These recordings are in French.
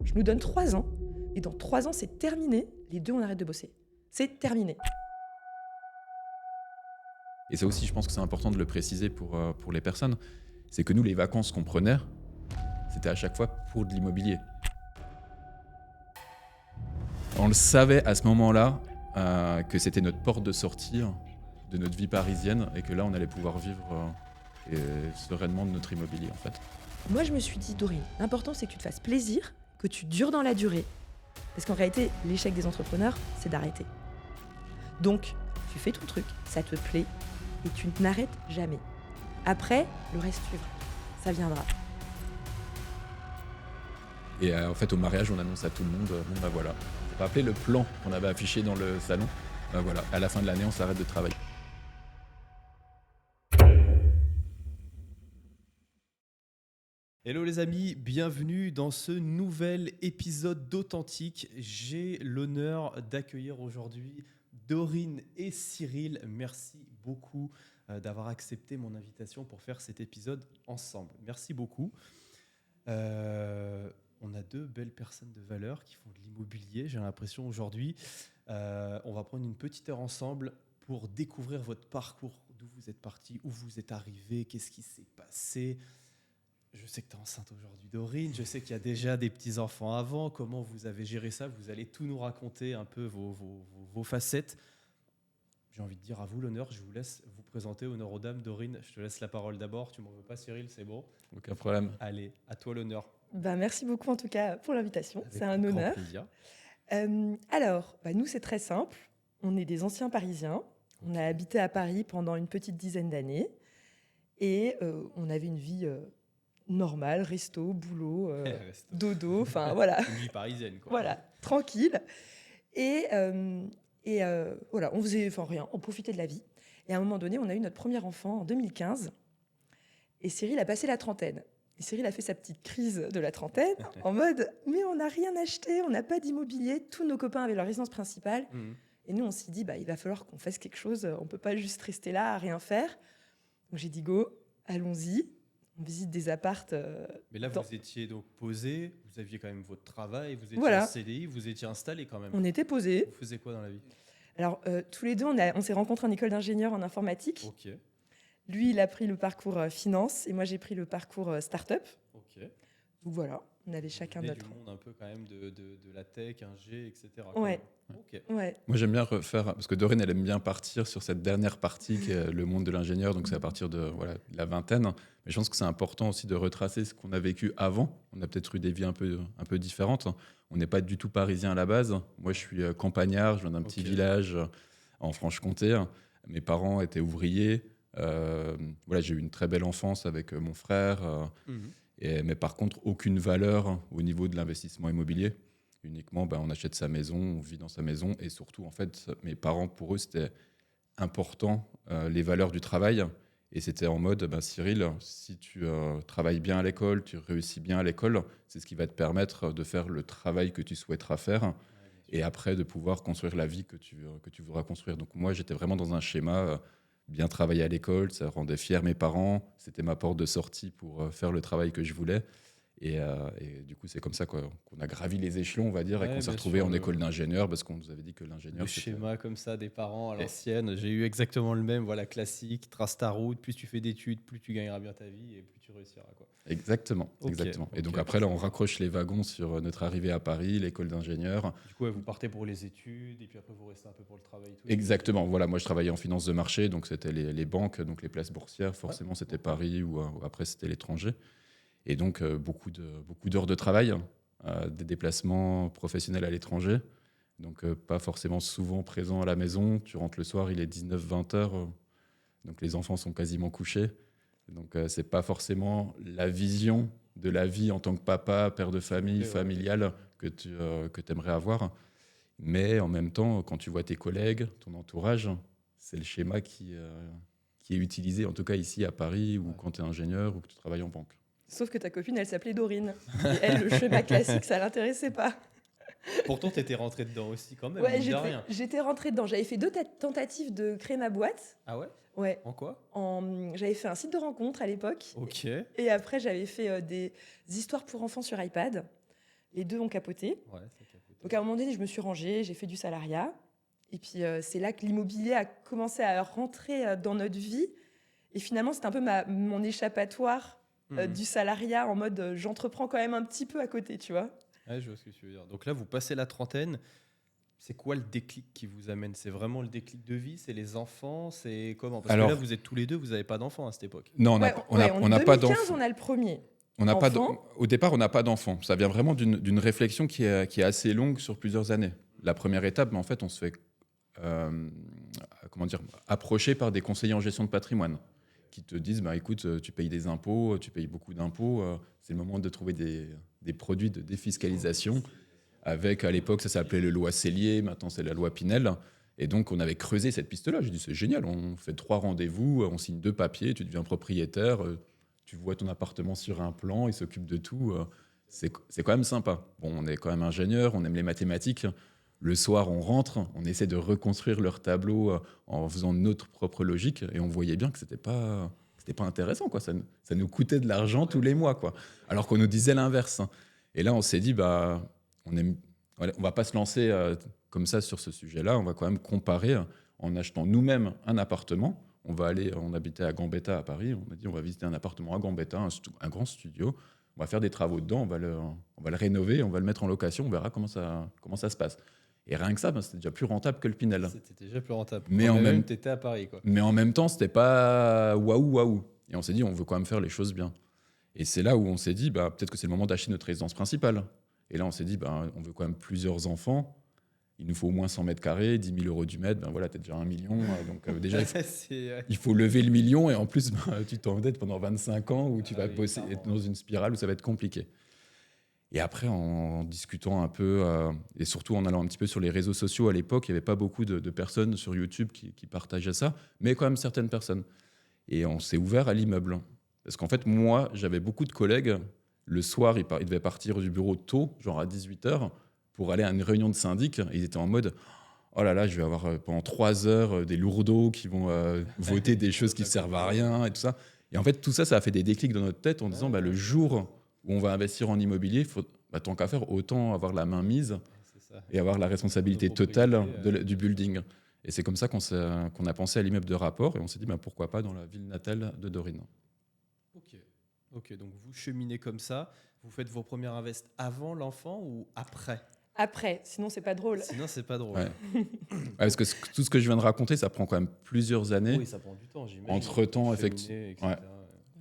Je nous donne 3 ans, et dans 3 ans, c'est terminé. Les deux, on arrête de bosser. C'est terminé. Et ça aussi, je pense que c'est important de le préciser pour les personnes. C'est que nous, les vacances qu'on prenait, c'était à chaque fois pour de l'immobilier. On le savait à ce moment-là que c'était notre porte de sortie de notre vie parisienne et que là, on allait pouvoir vivre sereinement de notre immobilier, en fait. Moi, je me suis dit, Dorine, l'important, c'est que tu te fasses plaisir, que tu dures dans la durée. Parce qu'en réalité, l'échec des entrepreneurs, c'est d'arrêter. Donc, tu fais ton truc, ça te plaît, et tu n'arrêtes jamais. Après, le reste suivra. Ça viendra. Et en fait, au mariage, on annonce à tout le monde, bon bah voilà. Vous vous rappelez le plan qu'on avait affiché dans le salon? Ben voilà, à la fin de l'année, on s'arrête de travailler. Hello les amis, bienvenue dans ce nouvel épisode d'Authentique. J'ai l'honneur d'accueillir aujourd'hui Dorine et Cyril. Merci beaucoup d'avoir accepté mon invitation pour faire cet épisode ensemble. Merci beaucoup. On a deux belles personnes de valeur qui font de l'immobilier, j'ai l'impression aujourd'hui. On va prendre une petite heure ensemble pour découvrir votre parcours, d'où vous êtes parti, où vous êtes arrivé, qu'est-ce qui s'est passé. Je sais que tu es enceinte aujourd'hui, Dorine. Je sais qu'il y a déjà des petits-enfants avant. Comment vous avez géré ça? Vous allez tout nous raconter, un peu vos facettes. J'ai envie de dire à vous l'honneur. Je vous laisse vous présenter. Honneur aux dames. Dorine, je te laisse la parole d'abord. Tu m'en veux pas, Cyril? C'est bon? Aucun problème. Allez, à toi l'honneur. Merci beaucoup en tout cas pour l'invitation. Avec C'est un grand honneur. plaisir. Alors, nous, c'est très simple. On est des anciens Parisiens. On a habité à Paris pendant une petite dizaine d'années. Et on avait une vie normale, resto, boulot, Resto. dodo, enfin voilà. Une vie parisienne, quoi. Voilà, tranquille. Et voilà, on faisait rien, on profitait de la vie. Et à un moment donné, on a eu notre premier enfant en 2015. Et Cyril a passé la trentaine. Et Cyril a fait sa petite crise de la trentaine en mode « Mais on n'a rien acheté, on n'a pas d'immobilier. » Tous nos copains avaient leur résidence principale. Mhm. Et nous, on s'est dit il va falloir qu'on fasse quelque chose. On ne peut pas juste rester là à rien faire. Donc j'ai dit « Go, allons-y. » On visite des appartes. Mais là, vous étiez donc posé, vous aviez quand même votre travail, vous étiez Voilà. en CDI, vous étiez installé quand même. On était posés. Vous faisiez quoi dans la vie? Alors, tous les deux, on s'est rencontrés en école d'ingénieur en informatique. Ok, Lui, il a pris le parcours finance et moi, j'ai pris le parcours start-up. ok. Donc voilà, on avait Vous chacun venez notre. du monde un peu quand même de la tech, ingé, etc. Ouais. Ok. Ouais. Moi, j'aime bien refaire, parce que Dorine, elle aime bien partir sur cette dernière partie qui est le monde de l'ingénieur, donc c'est à partir de la vingtaine. Mais je pense que c'est important aussi de retracer ce qu'on a vécu avant. On a peut-être eu des vies un peu différentes. On n'est pas du tout parisien à la base. Moi, je suis campagnard, je viens d'un petit Ok. village en Franche-Comté. Mes parents étaient ouvriers. J'ai eu une très belle enfance avec mon frère. Mhm. Mais par contre, aucune valeur au niveau de l'investissement immobilier. Uniquement, on achète sa maison, on vit dans sa maison. Et surtout, en fait, mes parents, pour eux, c'était important, les valeurs du travail. Et c'était en mode, Cyril, si tu travailles bien à l'école, tu réussis bien à l'école, c'est ce qui va te permettre de faire le travail que tu souhaiteras faire. Et après, de pouvoir construire la vie que tu voudras construire. Donc moi, j'étais vraiment dans un schéma, bien travailler à l'école, ça rendait fier mes parents. C'était ma porte de sortie pour faire le travail que je voulais. Et du coup, c'est comme ça qu'on a gravi les échelons, on va dire, et Ouais, qu'on s'est bien retrouvé sûr, en le- école d'ingénieur, parce qu'on nous avait dit que Le l'ingénieur, c'était... schéma comme ça des parents à Et- l'ancienne, j'ai eu exactement le même, voilà, classique, trace ta route, plus tu fais d'études, plus tu gagneras bien ta vie et plus tu réussiras, quoi. Exactement, Ok, exactement. Et donc ok, après, là, on raccroche les wagons sur notre arrivée à Paris, l'école d'ingénieur. Du coup, ouais, vous partez pour les études et puis après vous restez un peu pour le travail et tout. Exactement. Voilà, moi, je travaillais en finance de marché, donc c'était les banques, donc les places boursières. Forcément, c'était Paris ou après, c'était l'étranger. Et donc, beaucoup d'heures de travail, des déplacements professionnels à l'étranger. Donc, pas forcément souvent présent à la maison. Tu rentres le soir, il est 19-20 heures. Donc, les enfants sont quasiment couchés. Donc, c'est pas forcément la vision de la vie en tant que papa, père de famille, Ouais. familiale que tu aimerais avoir. Mais en même temps, quand tu vois tes collègues, ton entourage, c'est le schéma qui est utilisé, en tout cas ici à Paris, ou Ouais. quand tu es ingénieur ou que tu travailles en banque. Sauf que ta copine, elle s'appelait Dorine. Et elle, le schéma classique, ça l'intéressait pas. Pourtant, t'étais rentré dedans aussi quand même, Ouais, mine de rien. j'étais rentrée dedans. J'avais fait 2 tentatives de créer ma boîte. Ah ouais? Ouais. En quoi? J'avais fait un site de rencontre à l'époque. Ok. Et après, j'avais fait des histoires pour enfants sur iPad. Les deux ont capoté. Ouais, ça capote. Donc à un moment donné, je me suis rangée, j'ai fait du salariat. Et puis c'est là que l'immobilier a commencé à rentrer dans notre vie. Et finalement, c'était un peu mon échappatoire du salariat en mode j'entreprends quand même un petit peu à côté, tu vois. Ouais, je vois ce que tu veux dire. Donc là, vous passez la trentaine. C'est quoi le déclic qui vous amène? C'est vraiment le déclic de vie? C'est les enfants? C'est comment? Parce Alors- que là, vous êtes tous les deux, vous n'avez pas d'enfants à cette époque. Non, Ouais, ouais, on en n'a pas 2015, d'enfants. on a le premier. On n'a pas Enfant. au départ, on n'a pas d'enfants. Ça vient vraiment d'une réflexion qui est assez longue sur plusieurs années. La première étape, mais en fait, on se fait approcher par des conseillers en gestion de patrimoine qui te disent bah, écoute, tu payes des impôts, tu payes beaucoup d'impôts, c'est le moment de trouver des produits de défiscalisation. Avec, à l'époque, ça s'appelait le loi Cellier, maintenant c'est la loi Pinel. Et donc, on avait creusé cette piste-là. J'ai dit c'est génial, on fait 3 rendez-vous, on signe 2 papiers, tu deviens propriétaire. Tu vois ton appartement sur un plan, il s'occupe de tout. C'est quand même sympa. Bon, on est quand même ingénieur, on aime les mathématiques. Le soir, on rentre, on essaie de reconstruire leur tableau en faisant notre propre logique. Et on voyait bien que c'était pas intéressant, quoi. Ça nous coûtait de l'argent tous les mois, quoi. Alors qu'on nous disait l'inverse. Et là, on s'est dit, bah, on va pas se lancer comme ça sur ce sujet-là. On va quand même comparer en achetant nous-mêmes un appartement. On habitait à Gambetta à Paris. On a dit on va visiter un appartement à Gambetta, un grand studio. On va faire des travaux dedans. On va le rénover. On va le mettre en location. On verra comment ça se passe. Et rien que ça, c'était déjà plus rentable que le Pinel. C'était déjà plus rentable. Mais en même tu étais à Paris, quoi. Mais en même temps, c'était pas waouh. Et on s'est dit on veut quand même faire les choses bien. Et c'est là où on s'est dit bah, peut-être que c'est le moment d'acheter notre résidence principale. Et là, on s'est dit bah, on veut quand même plusieurs enfants. Il nous faut au moins 100 mètres carrés, 10 000 euros du mètre, ben voilà, tu es déjà 1 million. Donc déjà, il faut lever le million et en plus, tu t'endettes pendant 25 ans où tu vas être dans une spirale où ça va être compliqué. Et après, en discutant un peu, et surtout en allant un petit peu sur les réseaux sociaux à l'époque, il n'y avait pas beaucoup de personnes sur YouTube qui partageaient ça, mais quand même certaines personnes. Et on s'est ouvert à l'immeuble. Parce qu'en fait, moi, j'avais beaucoup de collègues. Le soir, ils devaient partir du bureau tôt, genre à 18h, pour aller à une réunion de syndic. Et ils étaient en mode oh là là, je vais avoir pendant 3 heures des lourdeaux qui vont voter des choses qui ne servent à rien et tout ça. Et en fait, tout ça, ça a fait des déclics dans notre tête en disant bah, le jour où on va investir en immobilier, tant qu'à faire, autant avoir la main mise et avoir la responsabilité totale du building. Et c'est comme ça qu'on a pensé à l'immeuble de rapport et on s'est dit bah, pourquoi pas dans la ville natale de Dorine. Ok, donc vous cheminez comme ça. Vous faites vos premiers invests avant l'enfant ou après? Après, sinon c'est pas drôle. Sinon, c'est pas drôle. Ouais. Parce que tout ce que je viens de raconter, ça prend quand même plusieurs années. Oui, ça prend du temps, j'imagine. Entre-temps, effectivement, ouais.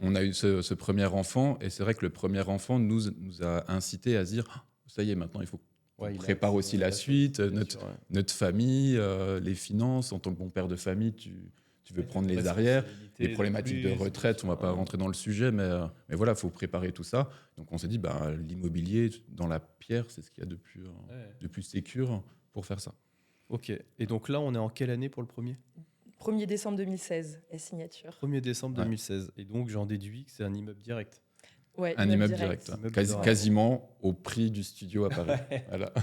On a eu ce premier enfant, et c'est vrai que le premier enfant nous a incité à se dire ça y est, maintenant il faut qu'on prépare aussi la suite, notre famille, les finances. En tant que bon père de famille, tu veux prendre les arrières, les problématiques de retraite, on ne va pas rentrer dans le sujet, mais voilà, il faut préparer tout ça. Donc on s'est dit, bah, l'immobilier dans la pierre, c'est ce qu'il y a de plus sécure pour faire ça. Ok, et donc là, on est en quelle année pour le premier ? 1er décembre 2016, la signature. 1er décembre 2016, et donc j'en déduis que c'est un immeuble direct. Ouais, un immeuble direct. Quasiment au prix du studio à Paris. Voilà.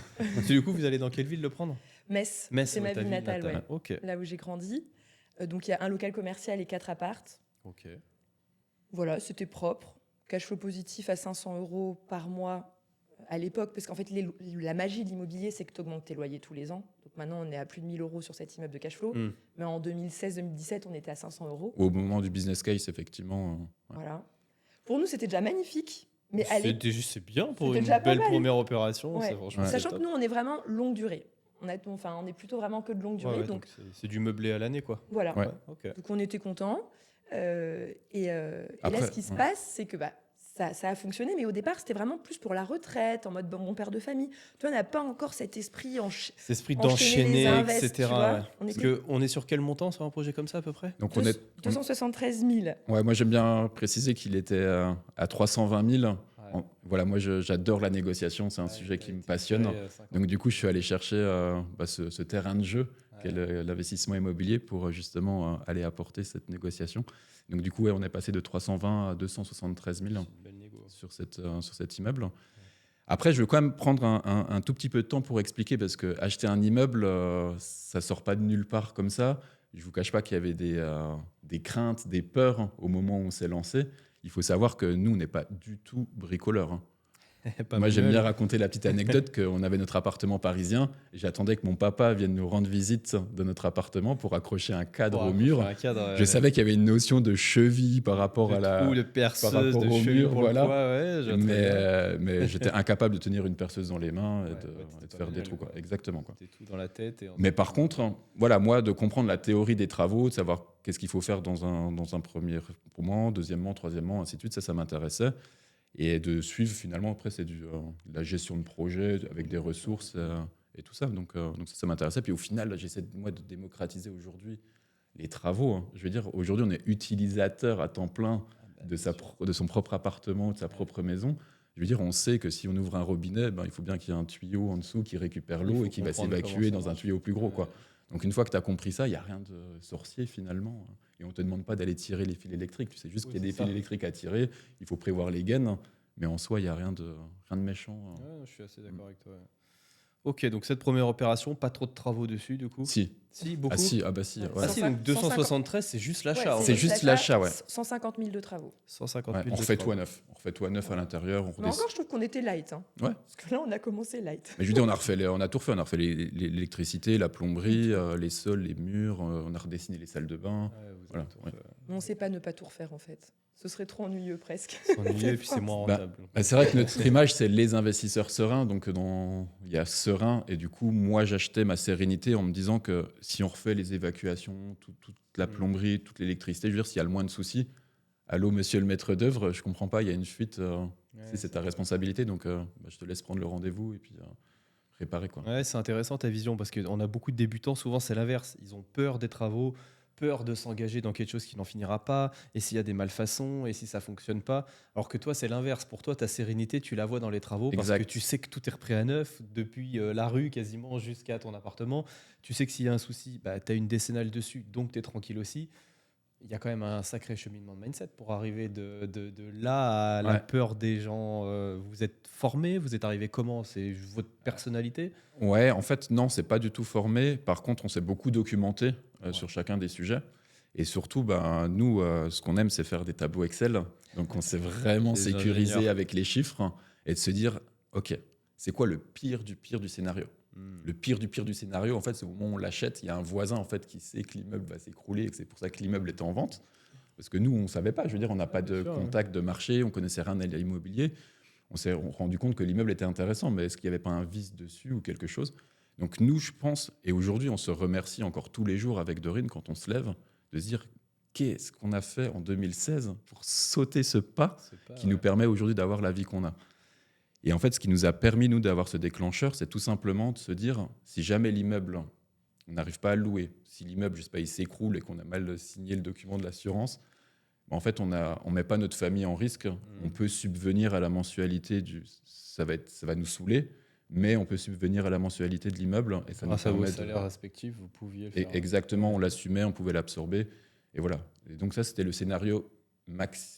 Du coup, vous allez dans quelle ville le prendre ? Metz, c'est ma ville natale, ouais. Okay. Là où j'ai grandi. Donc il y a un local commercial et 4 appartes. Ok. Voilà, c'était propre. Cash flow positif à 500 € par mois à l'époque, parce qu'en fait, la magie de l'immobilier, c'est que tu augmentes tes loyers tous les ans. Donc maintenant, on est à plus de 1 000 € sur cet immeuble de cash flow. Mais en 2016-2017, on était à 500 €. Au moment du business case, effectivement. Ouais. Voilà. Pour nous, c'était déjà magnifique. Mais c'est bien pour une belle première opération. Ouais. Franchement, sachant que nous, on est vraiment longue durée. On est plutôt vraiment que de longue durée. Ouais, donc c'est du meublé à l'année, quoi. Voilà. Ouais. Okay. Donc on était contents. Et là, ce qui se passe, c'est que ça a fonctionné, mais au départ, c'était vraiment plus pour la retraite, en mode bon père de famille. Tu vois, on n'a pas encore cet esprit d'enchaîner, etc. Parce qu'on est sur quel montant sur un projet comme ça, à peu près ? Donc 273 000. Ouais, moi, j'aime bien préciser qu'il était à 320 000. Ouais. Voilà, moi, j'adore la négociation. C'est un sujet qui me passionne. Donc, du coup, je suis allé chercher ce terrain de jeu qu'est l'investissement immobilier pour justement aller apporter cette négociation. Donc, du coup, on est passé de 320 à 273 000 sur cet immeuble. Ouais. Après, je veux quand même prendre un tout petit peu de temps pour expliquer, parce qu'acheter un immeuble, ça ne sort pas de nulle part comme ça. Je ne vous cache pas qu'il y avait des craintes, des peurs au moment où on s'est lancé. Il faut savoir que nous, on n'est pas du tout bricoleurs. Pas Moi, j'aime mal. bien raconter la petite anecdote qu'on avait notre appartement parisien. Et j'attendais que mon papa vienne nous rendre visite de notre appartement pour accrocher un cadre Pour au accrocher mur. un cadre, Je savais qu'il y avait une notion de cheville par rapport de trou, de par perceuse, rapport de au cheville mur, pour voilà. le poids, ouais, je vois très bien. Mais j'étais incapable de tenir une perceuse dans les mains Ouais, et ouais, t'étais de pas faire des manuel, trous, quoi. quoi. Exactement, quoi. T'es tout dans la tête. Mais par contre, voilà, moi, de comprendre la théorie des travaux, de savoir qu'est-ce qu'il faut faire dans un premier moment, deuxièmement, troisièmement, ainsi de suite, ça m'intéressait. Et de suivre, finalement, après, c'est de la gestion de projet avec des ressources et tout ça. Donc ça m'intéressait. Puis au final, j'essaie, moi, de démocratiser aujourd'hui les travaux, hein. Je veux dire, aujourd'hui, on est utilisateur à temps plein de son propre appartement, de sa propre maison. Je veux dire, on sait que si on ouvre un robinet, ben, il faut bien qu'il y ait un tuyau en dessous qui récupère Il l'eau faut et qui va comprendre s'évacuer comment ça dans un marche. tuyau plus gros, Ouais. quoi. Donc une fois que tu as compris ça, il n'y a rien de sorcier finalement. Et on ne te demande pas d'aller tirer les fils électriques. Tu sais juste Oui, qu'il y a des c'est ça. fils électriques à tirer, il faut prévoir les gaines. Mais en soi, il n'y a rien de méchant. Ouais, je suis assez d'accord avec toi. Ouais. Ok, donc cette première opération, pas trop de travaux dessus, du coup. Si. Si, beaucoup. Ah si, ah bah si. Ouais. Ouais. Ah si, donc 273, c'est juste l'achat. Ouais, en c'est fait. juste l'achat, ouais. 150 000 de travaux. 150 Ouais, 000 on de refait travaux. tout à neuf. On refait tout à neuf à l'intérieur. On Mais encore, je trouve qu'on était light. Hein. Ouais. Parce que là, on a commencé light. Mais je veux dire, on a tout refait. On a refait l'électricité, la plomberie, les sols, les murs. On a redessiné les salles de bain. Ouais, vous avez Voilà, tout ouais. fait. Mais on ne sait pas ne pas tout refaire, en fait. Ce serait trop ennuyeux, presque. C'est ennuyeux et puis c'est moins Bah, rentable. c'est vrai que notre image, c'est les investisseurs sereins. Donc, il y a serein. Et du coup, moi, j'achetais ma sérénité en me disant que si on refait les évacuations, toute la plomberie, toute l'électricité, je veux dire, s'il y a le moins de soucis, allô, monsieur le maître d'œuvre, je comprends pas, il y a une fuite. Ouais, C'est ta responsabilité. Donc, je te laisse prendre le rendez-vous et puis réparer, quoi. Ouais, c'est intéressant ta vision parce qu'on a beaucoup de débutants, souvent c'est l'inverse. Ils ont peur des travaux, peur de s'engager dans quelque chose qui n'en finira pas, et s'il y a des malfaçons, et si ça fonctionne pas. Alors que toi, c'est l'inverse. Pour toi, ta sérénité, tu la vois dans les travaux parce Exact. que tu sais que tout est repris à neuf, depuis la rue quasiment jusqu'à ton appartement. Tu sais que s'il y a un souci, bah, tu as une décennale dessus, donc tu es tranquille aussi. Il y a quand même un sacré cheminement de mindset pour arriver de là à la Ouais. peur des gens. Vous êtes formé, vous êtes arrivé comment? C'est votre personnalité? Ouais, en fait, non, c'est pas du tout formé. Par contre, on s'est beaucoup documenté Ouais. sur chacun des sujets. Et surtout, ben, nous, ce qu'on aime, c'est faire des tableaux Excel. Donc, on s'est vraiment Des sécurisé ingénieurs. avec les chiffres et de se dire, OK, c'est quoi le pire du scénario? Le pire du scénario, en fait, c'est au moment où on l'achète, il y a un voisin en fait, qui sait que l'immeuble va s'écrouler et que c'est pour ça que l'immeuble est en vente. Parce que nous, on ne savait pas. Je veux dire, on n'a pas bien de sûr, contact de marché, on connaissait rien à l'immobilier. On s'est rendu compte que l'immeuble était intéressant, mais est-ce qu'il n'y avait pas un vice dessus ou quelque chose? Donc nous, je pense, et aujourd'hui, on se remercie encore tous les jours avec Dorine quand on se lève, de se dire qu'est-ce qu'on a fait en 2016 pour sauter ce pas C'est pas, qui nous permet aujourd'hui d'avoir la vie qu'on a. Et en fait, ce qui nous a permis, nous, d'avoir ce déclencheur, c'est tout simplement de se dire, si jamais l'immeuble, on n'arrive pas à le louer, si l'immeuble, je sais pas, il s'écroule et qu'on a mal signé le document de l'assurance, en fait, on met pas notre famille en risque. On peut subvenir à la mensualité ça va nous saouler, mais on peut subvenir à la mensualité de l'immeuble et ça nous grâce à vos permet salaires respectifs, vous pouviez le Et faire. exactement, on l'assumait, on pouvait l'absorber, et voilà. Et donc ça, c'était le scénario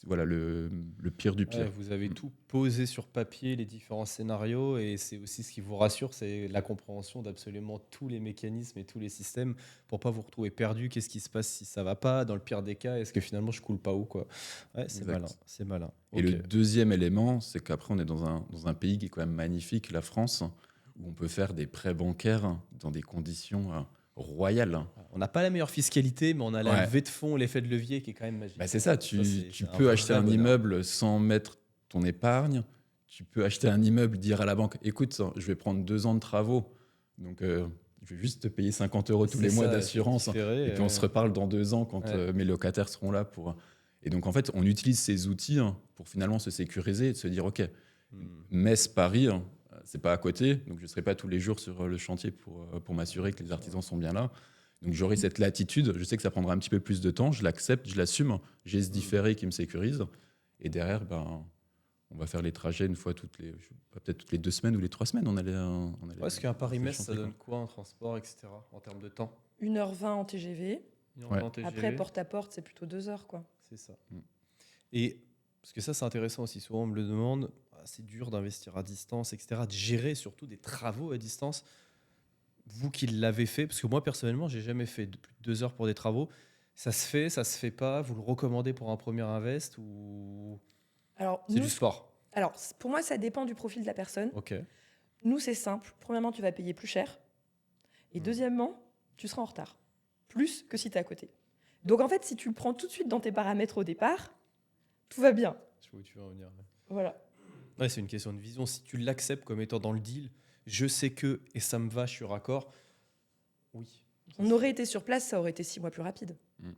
voilà, le pire du pire. Ouais, vous avez tout posé sur papier, les différents scénarios, et c'est aussi ce qui vous rassure, c'est la compréhension d'absolument tous les mécanismes et tous les systèmes pour pas vous retrouver perdu. Qu'est-ce qui se passe si ça va pas? Dans le pire des cas, est-ce que finalement je coule pas où, quoi? Ouais, c'est Exact. malin, c'est malin. Et Ok. le deuxième élément, c'est qu'après, on est dans un pays qui est quand même magnifique, la France, où on peut faire des prêts bancaires dans des conditions royales. On n'a pas la meilleure fiscalité, mais on a la Ouais. levée de fonds, l'effet de levier qui est quand même magique. Bah, c'est ça, tu c'est peux vrai acheter un bonheur. immeuble sans mettre ton épargne, tu peux acheter un immeuble, dire à la banque, écoute, je vais prendre 2 ans de travaux, donc je vais juste te payer 50 € tous C'est les mois ça, d'assurance, différé, et puis on se reparle dans 2 ans quand Ouais. mes locataires seront là pour... Et donc en fait, on utilise ces outils pour finalement se sécuriser et de se dire, ok, Metz-Paris, c'est pas à côté, donc je ne serai pas tous les jours sur le chantier pour m'assurer que les artisans sont bien là. Donc j'aurai cette latitude, je sais que ça prendra un petit peu plus de temps, je l'accepte, je l'assume, j'ai ce différé qui me sécurise, et derrière, ben, on va faire les trajets une fois peut-être toutes les 2 semaines ou les 3 semaines. On allait Est-ce qu'un Paris-Metz, ça chantier, donne quoi en transport, etc., en termes de temps? 1h20 en TGV. Ouais. En TGV, Après, porte à porte, c'est plutôt 2 heures, quoi. c'est ça. Mm. Et parce que ça, c'est intéressant aussi. Souvent, on me le demande. C'est dur d'investir à distance, etc., de gérer surtout des travaux à distance. Vous qui l'avez fait, parce que moi, personnellement, j'ai jamais fait plus de 2 heures pour des travaux. Ça se fait pas? Vous le recommandez pour un premier invest ou Alors, c'est nous, du sport? Alors, pour moi, ça dépend du profil de la personne. Ok. Nous, c'est simple. Premièrement, tu vas payer plus cher. Et deuxièmement, tu seras en retard. Plus que si tu es à côté. Donc, en fait, si tu le prends tout de suite dans tes paramètres au départ, tout va bien. Je vois où tu veux en venir. Voilà. Ouais, c'est une question de vision. Si tu l'acceptes comme étant dans le deal, je sais que, et ça me va, je suis raccord. Oui. On aurait été sur place, ça aurait été 6 mois plus rapide. Mm.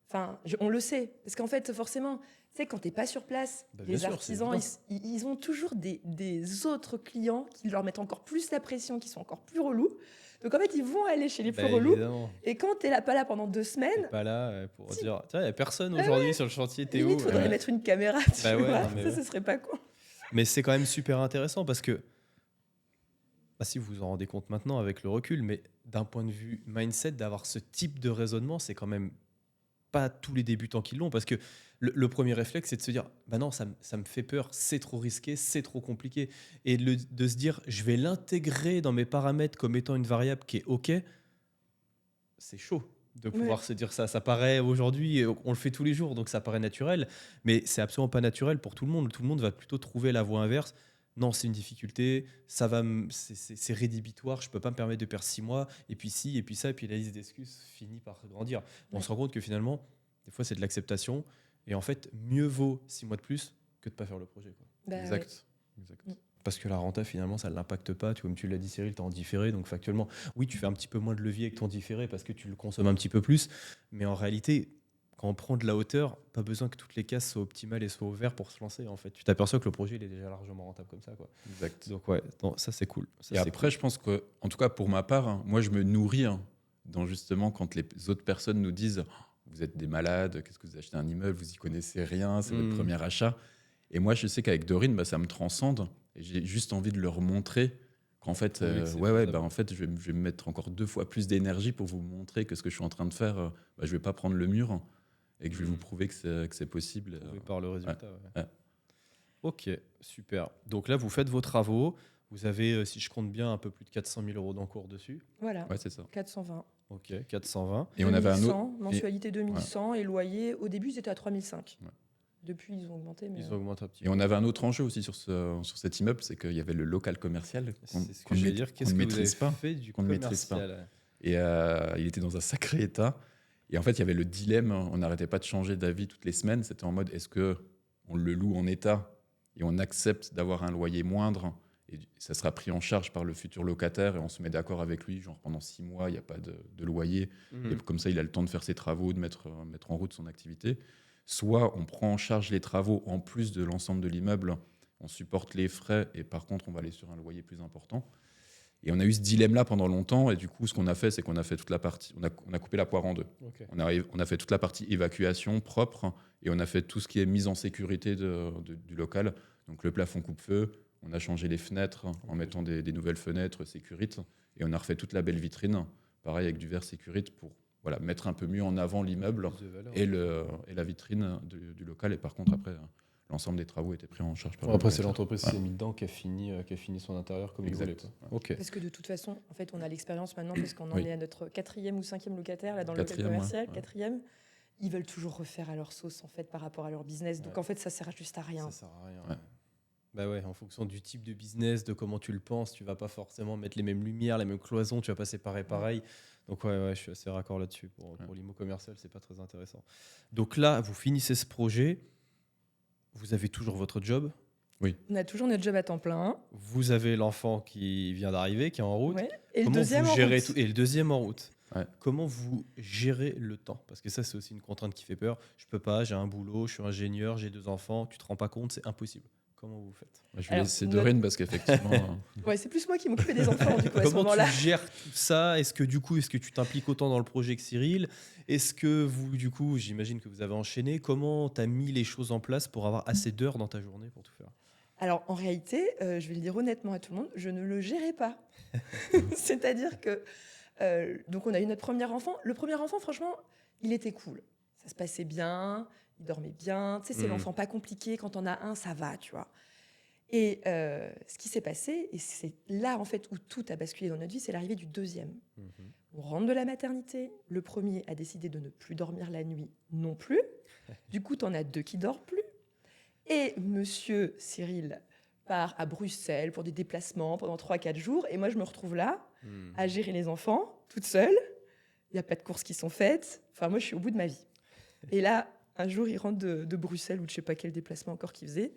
Enfin, on le sait. Parce qu'en fait, forcément, tu sais, quand tu n'es pas sur place, Bah, bien les sûr, artisans, c'est ils ont toujours des autres clients qui leur mettent encore plus la pression, qui sont encore plus relous. Donc, en fait, ils vont aller chez les plus relous. Évidemment. Et quand tu n'es pas là pendant 2 T'es semaines, pas là pour Si. dire tiens, il n'y a personne aujourd'hui sur le chantier, Théo. limite, il faudrait mettre une caméra. Tu Bah ouais, vois. non, mais Ça, ouais. ce serait pas con. Mais c'est quand même super intéressant parce que, si vous vous en rendez compte maintenant avec le recul, mais d'un point de vue mindset, d'avoir ce type de raisonnement, c'est quand même pas tous les débutants qui l'ont parce que le premier réflexe, c'est de se dire bah non, ça me fait peur, c'est trop risqué, c'est trop compliqué. Et de se dire je vais l'intégrer dans mes paramètres comme étant une variable qui est OK, c'est chaud de pouvoir se dire ça. Ça paraît aujourd'hui, on le fait tous les jours, donc ça paraît naturel, mais c'est absolument pas naturel pour tout le monde. Tout le monde va plutôt trouver la voie inverse. Non, c'est une difficulté, c'est rédhibitoire, je peux pas me permettre de perdre 6 mois, et puis ci, et puis ça, et puis la liste d'excuses finit par grandir. On se rend compte que finalement, des fois, c'est de l'acceptation, et en fait, mieux vaut 6 mois de plus que de pas faire le projet, quoi. Bah, Exact. Parce que la renta, finalement, ça ne l'impacte pas. Comme tu l'as dit, Cyril, tu es en différé. Donc, factuellement, oui, tu fais un petit peu moins de levier avec ton différé parce que tu le consommes un petit peu plus. Mais en réalité, quand on prend de la hauteur, pas besoin que toutes les cases soient optimales et soient au vert pour se lancer. En fait, tu t'aperçois que le projet, il est déjà largement rentable comme ça, quoi. Exact. Donc, ouais, non, ça, c'est cool. Ça, Et c'est après, je pense que, en tout cas pour ma part, hein, moi je me nourris dans justement quand les autres personnes nous disent oh, vous êtes des malades, qu'est-ce que vous achetez un immeuble, vous y connaissez rien, c'est votre premier achat. Et moi je sais qu'avec Dorine, ça me transcende et j'ai juste envie de leur montrer qu'en fait, Oui, que c'est en fait je vais me mettre encore 2 fois plus d'énergie pour vous montrer que ce que je suis en train de faire, je vais pas prendre le mur et que je vais vous prouver que c'est possible. prouvé par le résultat. Ouais. Ouais. Ok, super. Donc là, vous faites vos travaux. Vous avez, si je compte bien, un peu plus de 400 000 euros d'encours dessus. Voilà, Ouais, c'est ça. 420. Ok, 420. Et on avait un 2100, autre. mensualité 2100 et loyer, au début, ils étaient à 3005. Ouais. Depuis, ils ont augmenté. Mais Ils ont augmenté un petit Et on avait un autre enjeu aussi sur cet immeuble, c'est qu'il y avait le local commercial C'est ce que qu'on je ne vais dire. Qu'est-ce qu'on que ne vous avez maîtrise pas. fait du qu'on ne maîtrise pas. commercial? Et il était dans un sacré état. Et en fait, il y avait le dilemme, on n'arrêtait pas de changer d'avis toutes les semaines. C'était en mode, est-ce qu'on le loue en état et on accepte d'avoir un loyer moindre et ça sera pris en charge par le futur locataire et on se met d'accord avec lui, genre pendant 6 mois, il n'y a pas de loyer. Et comme ça, il a le temps de faire ses travaux, de mettre en route son activité. Soit on prend en charge les travaux en plus de l'ensemble de l'immeuble, on supporte les frais et par contre, on va aller sur un loyer plus important. Et on a eu ce dilemme-là pendant longtemps. Et du coup, ce qu'on a fait, c'est qu'on a fait toute la partie. On a coupé la poire en deux. Ok. On a fait toute la partie évacuation propre et on a fait tout ce qui est mise en sécurité du local. Donc le plafond coupe-feu, on a changé les fenêtres en mettant des nouvelles fenêtres sécurites et on a refait toute la belle vitrine, pareil avec du verre sécurite pour mettre un peu mieux en avant l'immeuble Plus de valeur. et la vitrine du local. Et par contre, après, l'ensemble des travaux étaient pris en charge par le Après, c'est locataire. l'entreprise qui s'est mise dedans qui a fini son intérieur comme il Exact. voulait, quoi. Ok. Parce que de toute façon, en fait, on a l'expérience maintenant parce qu'on en Oui. est à notre 4e ou 5e locataire là, dans le local 4e, commercial, ouais. 4e. Ils veulent toujours refaire à leur sauce en fait par rapport à leur business. Donc Ouais. en fait, ça sert juste à rien. Ça sert à rien. Ouais. Bah ouais, en fonction du type de business, de comment tu le penses, tu vas pas forcément mettre les mêmes lumières, les mêmes cloisons, tu vas pas séparer pareil. Donc ouais, je suis assez raccord là-dessus. Pour l'IMO commercial, c'est pas très intéressant. Donc là, vous finissez ce projet, vous avez toujours votre job, On a toujours notre job à temps plein. vous avez l'enfant qui vient d'arriver, qui est en route. Ouais. Et le Comment deuxième vous en gérez route. tout et le deuxième en route. Ouais. Comment vous gérez le temps? Parce que ça, c'est aussi une contrainte qui fait peur. Je peux pas, j'ai un boulot, je suis ingénieur, j'ai 2 enfants, tu te rends pas compte, c'est impossible. Comment vous faites? Je vais Alors, laisser Dorine parce qu'effectivement. Ouais, c'est plus moi qui m'occupais des enfants du coup à ce Comment moment-là. tu gères tout ça? Est-ce que tu t'impliques autant dans le projet que Cyril? Est-ce que vous, du coup, j'imagine que vous avez enchaîné. Comment tu as mis les choses en place pour avoir assez d'heures dans ta journée pour tout faire? Alors en réalité, je vais le dire honnêtement à tout le monde, je ne le gérais pas. C'est-à-dire que donc on a eu notre premier enfant. Le premier enfant, franchement, il était cool. Ça se passait bien, il dormait bien. Tu sais, c'est l'enfant pas compliqué. Quand on a un, ça va, tu vois. Et ce qui s'est passé, et c'est là en fait où tout a basculé dans notre vie, c'est l'arrivée du deuxième. On rentre de la maternité. Le premier a décidé de ne plus dormir la nuit non plus. Du coup, tu en as 2 qui dorment plus. Et monsieur Cyril part à Bruxelles pour des déplacements pendant 3-4 jours. Et moi, je me retrouve là à gérer les enfants, toute seule. Il n'y a pas de courses qui sont faites. Enfin, moi, je suis au bout de ma vie. Et là, un jour, il rentre de Bruxelles ou de je sais pas quel déplacement encore qu'il faisait.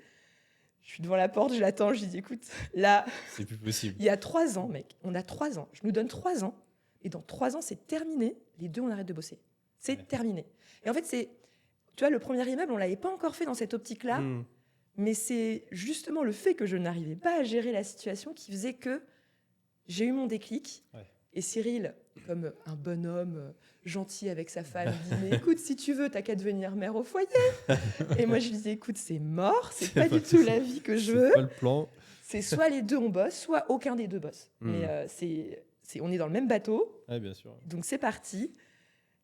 Je suis devant la porte, je l'attends, je lui dis, écoute, là, C'est plus possible. il y a 3 ans, mec, on a 3 ans. Je nous donne 3 ans. Et dans 3 ans, c'est terminé. Les deux, on arrête de bosser. C'est terminé. Et en fait, tu vois, le premier immeuble, on ne l'avait pas encore fait dans cette optique-là. Mais c'est justement le fait que je n'arrivais pas à gérer la situation qui faisait que j'ai eu mon déclic. Ouais. Et Cyril, comme un bonhomme gentil avec sa femme, il dit, mais écoute, si tu veux, t'as qu'à devenir mère au foyer. Et moi, je lui dis, écoute, c'est mort, c'est pas du tout la vie que je veux. C'est pas le plan. C'est soit les deux on bosse, soit aucun des deux bosse. Mais on est dans le même bateau, Ouais, bien sûr. donc c'est parti.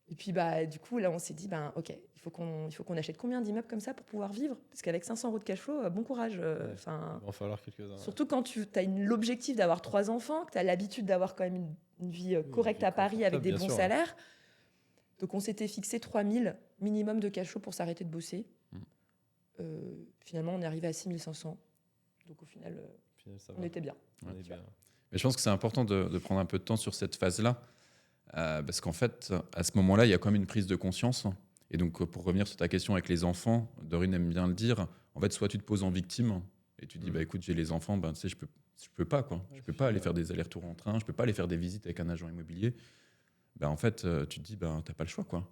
Et puis du coup, là, on s'est dit, ok, il faut qu'on achète combien d'immeubles comme ça pour pouvoir vivre? Parce qu'avec 500 € de cash flow, bon courage. Il va en falloir quelques-uns. Surtout quand tu as l'objectif d'avoir 3 enfants, que tu as l'habitude d'avoir quand même une vie correcte vie à Paris avec des confortable, bons bien sûr. salaires. Donc on s'était fixé 3000 minimum de cash flow pour s'arrêter de bosser. Finalement, on est arrivé à 6500. Donc au final, Ça on va. était bien. On est bien. Mais je pense que c'est important de prendre un peu de temps sur cette phase-là, parce qu'en fait, à ce moment-là, il y a quand même une prise de conscience. Et donc, pour revenir sur ta question avec les enfants, Dorine aime bien le dire, en fait, soit tu te poses en victime et tu dis, bah, écoute, j'ai les enfants, tu sais, je peux pas, quoi. Je peux pas aller faire des allers-retours en train, je peux pas aller faire des visites avec un agent immobilier. Bah, en fait, tu te dis, bah, t'as pas le choix, quoi.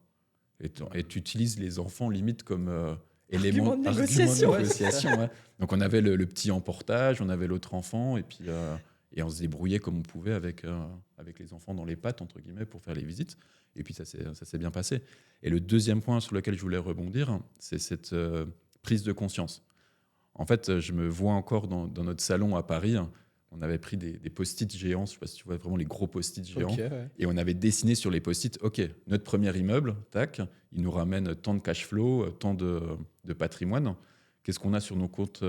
Et tu utilises les enfants limite comme élément Argument de argument négociation. négociation, ouais. Donc, on avait le petit en portage, on avait l'autre enfant, et puis et on se débrouillait comme on pouvait avec les enfants dans les pattes, entre guillemets, pour faire les visites. Et puis, ça s'est bien passé. Et le deuxième point sur lequel je voulais rebondir, c'est cette prise de conscience. En fait, je me vois encore dans notre salon à Paris. On avait pris des post-it géants, je ne sais pas si tu vois vraiment les gros post-it géants, Ok, ouais. et on avait dessiné sur les post-it, OK, notre premier immeuble, tac, il nous ramène tant de cash flow, tant de patrimoine. Qu'est-ce qu'on a sur nos comptes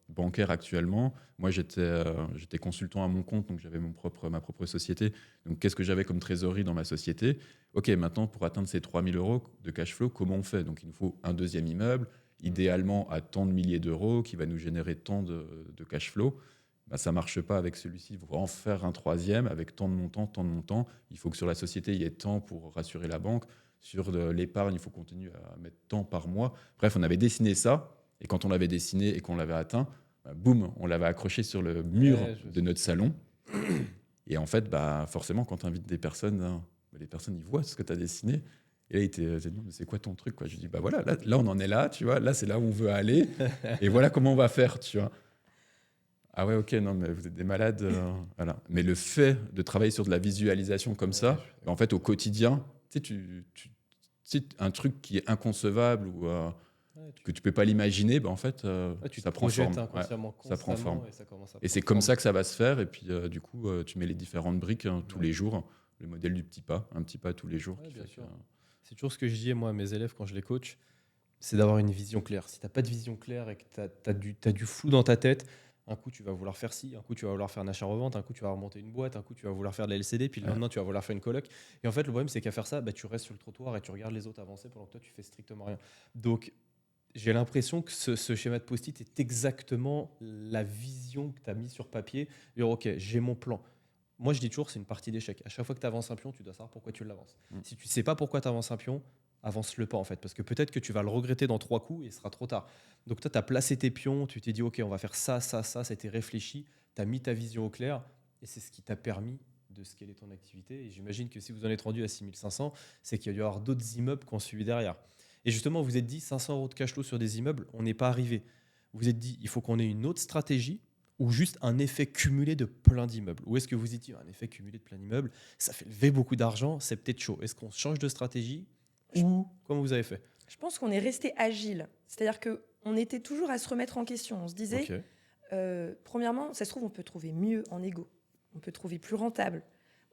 bancaires actuellement? Moi, j'étais consultant à mon compte, donc j'avais ma propre société. Donc, qu'est-ce que j'avais comme trésorerie dans ma société? OK, maintenant, pour atteindre ces 3 000 € de cash flow, comment on fait? Donc, il nous faut un deuxième immeuble, idéalement à tant de milliers d'euros, qui va nous générer tant de cash flow. Bah, ça ne marche pas avec celui-ci. Il faut en faire un troisième avec tant de montants, tant de montants. Il faut que sur la société, il y ait tant pour rassurer la banque. Sur l'épargne, il faut continuer à mettre tant par mois. Bref, on avait dessiné ça. Et quand on l'avait dessiné et qu'on l'avait atteint, bah, boum, on l'avait accroché sur le mur de notre salon. Et en fait, bah, forcément, quand tu invites des personnes, hein, les personnes, ils voient ce que tu as dessiné. Et là, ils te disent, mais c'est quoi ton truc, quoi? Je dis, bah voilà, là, on en est là, tu vois. Là, c'est là où on veut aller. Et voilà comment on va faire, tu vois. Ah ouais, ok, non, mais vous êtes des malades. Voilà. Mais le fait de travailler sur de la visualisation comme ça, en fait, au quotidien, tu sais, un truc qui est inconcevable ou que tu peux pas l'imaginer, bah, en fait, ça prend forme. Inconsciemment, ça prend forme. Et ça commence à Et c'est prendre comme forme. ça que ça va se faire. Et puis, du coup, tu mets les différentes briques tous les jours. Le modèle du petit pas, un petit pas tous les jours. Ouais, qui bien fait sûr. que, C'est toujours ce que je dis moi à mes élèves quand je les coach, c'est d'avoir une vision claire. Si tu n'as pas de vision claire et que tu as du flou dans ta tête, un coup tu vas vouloir faire ci, un coup tu vas vouloir faire un achat-revente, un coup tu vas remonter une boîte, un coup tu vas vouloir faire de la LCD, puis le lendemain tu vas vouloir faire une coloc. Et en fait, le problème c'est qu'à faire ça, bah, tu restes sur le trottoir et tu regardes les autres avancer pendant que toi tu fais strictement rien. Donc j'ai l'impression que ce schéma de post-it est exactement la vision que tu as mis sur papier. Dire, ok, j'ai mon plan. Moi, je dis toujours, c'est une partie d'échec. À chaque fois que tu avances un pion, tu dois savoir pourquoi tu l'avances. Si tu ne sais pas pourquoi tu avances un pion, avance-le pas en fait. Parce que peut-être que tu vas le regretter dans 3 coups et il sera trop tard. Donc toi, tu as placé tes pions, tu t'es dit, ok, on va faire ça, ça, ça, c'était réfléchi, tu as mis ta vision au clair et c'est ce qui t'a permis de scaler ton activité. Et j'imagine que si vous en êtes rendu à 6500, c'est qu'il y a dû y avoir d'autres immeubles qui ont suivi derrière. Et justement, vous vous êtes dit 500 € de cash flow sur des immeubles, on n'est pas arrivé. Vous vous êtes dit, il faut qu'on ait une autre stratégie ou juste un effet cumulé de plein d'immeubles? Ou est-ce que vous vous dites, un effet cumulé de plein d'immeubles, ça fait lever beaucoup d'argent, c'est peut-être chaud. Est-ce qu'on change de stratégie ou comment vous avez fait? Je pense qu'on est resté agile. C'est-à-dire qu'on était toujours à se remettre en question. On se disait, premièrement, ça se trouve, on peut trouver mieux en égo. On peut trouver plus rentable.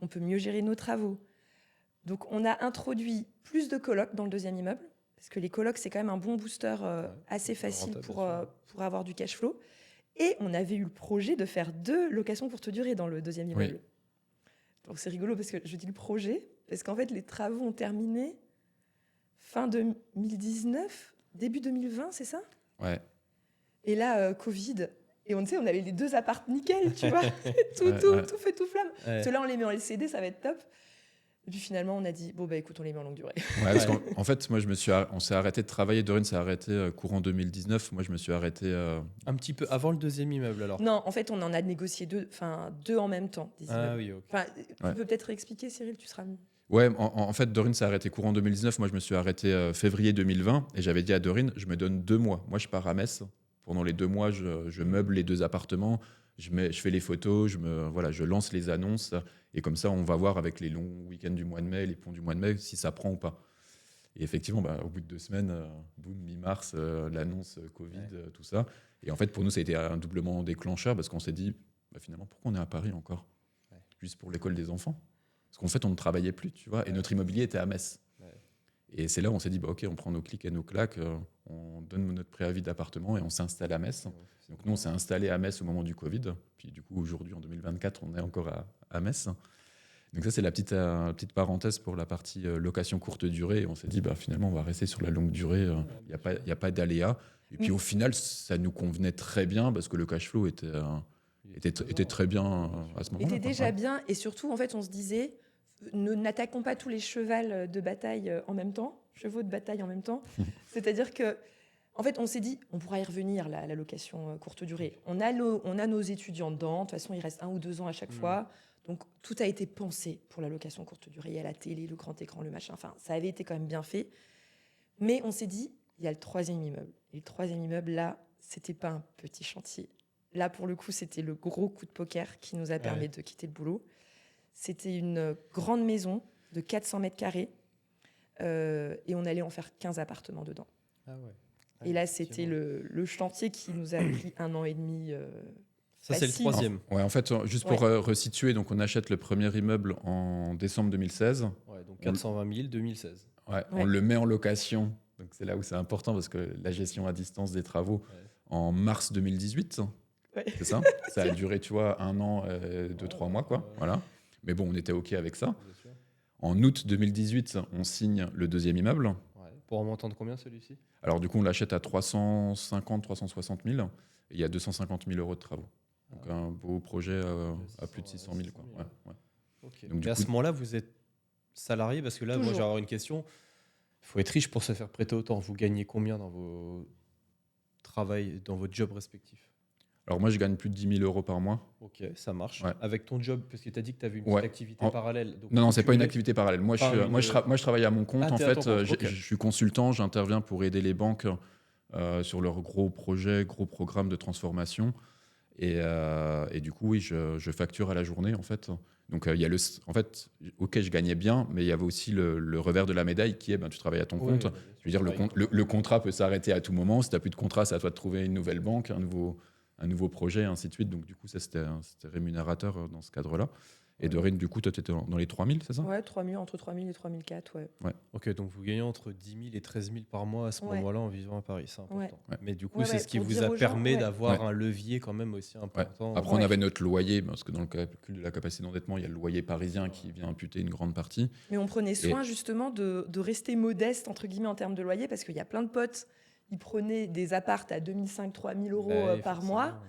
On peut mieux gérer nos travaux. Donc, on a introduit plus de colocs dans le deuxième immeuble, parce que les colocs, c'est quand même un bon booster assez facile rentable, pour avoir du cash flow. Et on avait eu le projet de faire 2 locations courte durée dans le deuxième immeuble. Oui. Donc, c'est rigolo, parce que je dis le projet, parce qu'en fait, les travaux ont terminé fin 2019, début 2020, c'est ça? Ouais. Et là, Covid. Et on avait les 2 apparts nickel, tu vois. tout fait tout flamme. Ouais. Ceux-là, on les met en LCD, ça va être top. Et puis finalement, on a dit, bon, bah écoute, on les met en longue durée. Ouais, parce qu'en fait, moi, on s'est arrêté de travailler. Dorine s'est arrêté courant 2019. Moi, je me suis arrêté. Un petit peu avant le deuxième immeuble, alors. Non, en fait, on en a négocié 2 en même temps. Des Ah immeubles. oui, ok. Enfin, tu peux peut-être expliquer, Cyril, tu seras... Ouais, en fait, Dorine s'est arrêtée courant 2019. Moi, je me suis arrêté février 2020. Et j'avais dit à Dorine, je me donne 2 mois. Moi, je pars à Metz. Pendant les 2 mois, je meuble les 2 appartements. Je fais les photos. Je lance les annonces. Et comme ça, on va voir avec les longs week-ends du mois de mai, les ponts du mois de mai, si ça prend ou pas. Et effectivement, au bout de 2 semaines, boum, mi-mars, l'annonce Covid, tout ça. Et en fait, pour nous, ça a été un doublement déclencheur parce qu'on s'est dit, finalement, pourquoi on est à Paris encore ? Juste pour l'école des enfants ? Parce qu'en fait, on ne travaillait plus, tu vois, et notre immobilier était à Metz. Et c'est là où on s'est dit, OK, on prend nos clics et nos claques, on donne notre préavis d'appartement et on s'installe à Metz. Donc nous, on s'est installé à Metz au moment du Covid. Puis du coup, aujourd'hui, en 2024, on est encore à Metz. Donc ça, c'est la petite parenthèse pour la partie location courte durée. Et on s'est dit, finalement, on va rester sur la longue durée. Il n'y a pas d'aléa. Et puis au final, ça nous convenait très bien parce que le cash flow était très bien à ce moment-là. Était déjà bien. Et surtout, en fait, on se disait, n'attaquons pas tous les chevaux de bataille en même temps. C'est-à-dire que, en fait, on s'est dit, on pourra y revenir, la location courte durée. On a nos étudiants dedans. De toute façon, il reste 1 ou 2 ans à chaque fois. Donc, tout a été pensé pour la location courte durée. Il y a la télé, le grand écran, le machin. Enfin, ça avait été quand même bien fait. Mais on s'est dit, il y a le 3e immeuble. Et le 3e immeuble, là, c'était pas un petit chantier. Là, pour le coup, c'était le gros coup de poker qui nous a permis de quitter le boulot. C'était une grande maison de 400 mètres carrés. Et on allait en faire 15 appartements dedans. Ah ouais. Et là, c'était le chantier qui nous a pris 1 an et demi. Ça, c'est le facile. 3e. Ouais, en fait, juste pour resituer, donc on achète le premier immeuble en décembre 2016. Ouais, donc 420 000, 2016. Ouais. On le met en location. Donc c'est là où c'est important parce que la gestion à distance des travaux en mars 2018. Ouais. C'est ça. Ça a duré, tu vois, 1 an, 2-3 mois, quoi. Voilà. Mais bon, on était OK avec ça. En août 2018, on signe le 2e immeuble. Ouais. Pour un montant de combien, celui-ci ? Alors, du coup, on l'achète à 350 360 000. Et il y a 250 000 euros de travaux. Donc, un beau projet à plus de 600 000. Quoi. Ouais. Okay. Donc, et à ce moment-là, vous êtes salarié ? Parce que là, moi, j'ai avoir une question. Il faut être riche pour se faire prêter autant. Vous gagnez combien dans vos travail, dans votre job respectif ? Alors moi, je gagne plus de 10 000 euros par mois. Ok, ça marche. Ouais. Avec ton job, parce que tu as dit que tu avais une petite activité parallèle. Donc non, c'est pas une activité parallèle. Moi, je travaille à mon compte. Ah, en fait, okay. Je suis consultant. J'interviens pour aider les banques sur leurs gros projets, gros programmes de transformation. Et du coup, oui, je facture à la journée, en fait. Donc, il y a OK, je gagnais bien, mais il y avait aussi le revers de la médaille qui est, tu travailles à ton compte. Je veux dire, le contrat peut s'arrêter à tout moment. Si tu n'as plus de contrat, c'est à toi de trouver une nouvelle banque, un nouveau projet, et ainsi de suite. Donc, du coup, ça, c'était rémunérateur dans ce cadre-là. Et Dorine, du coup, toi, tu étais dans les 3 000, c'est ça ? Ouais, 3 000, entre 3 000 et 3 400, ouais. Ok, donc vous gagnez entre 10 000 et 13 000 par mois à ce moment-là en vivant à Paris, c'est important. Ouais. Mais du coup, c'est ce qui vous a permis d'avoir un levier quand même aussi important. Après, on avait notre loyer, parce que dans le calcul de la capacité d'endettement, il y a le loyer parisien qui vient imputer une grande partie. Mais on prenait soin justement de rester modeste, entre guillemets, en termes de loyer, parce qu'il y a plein de potes, ils prenaient des appartes à 2 500, 3 000 euros par mois.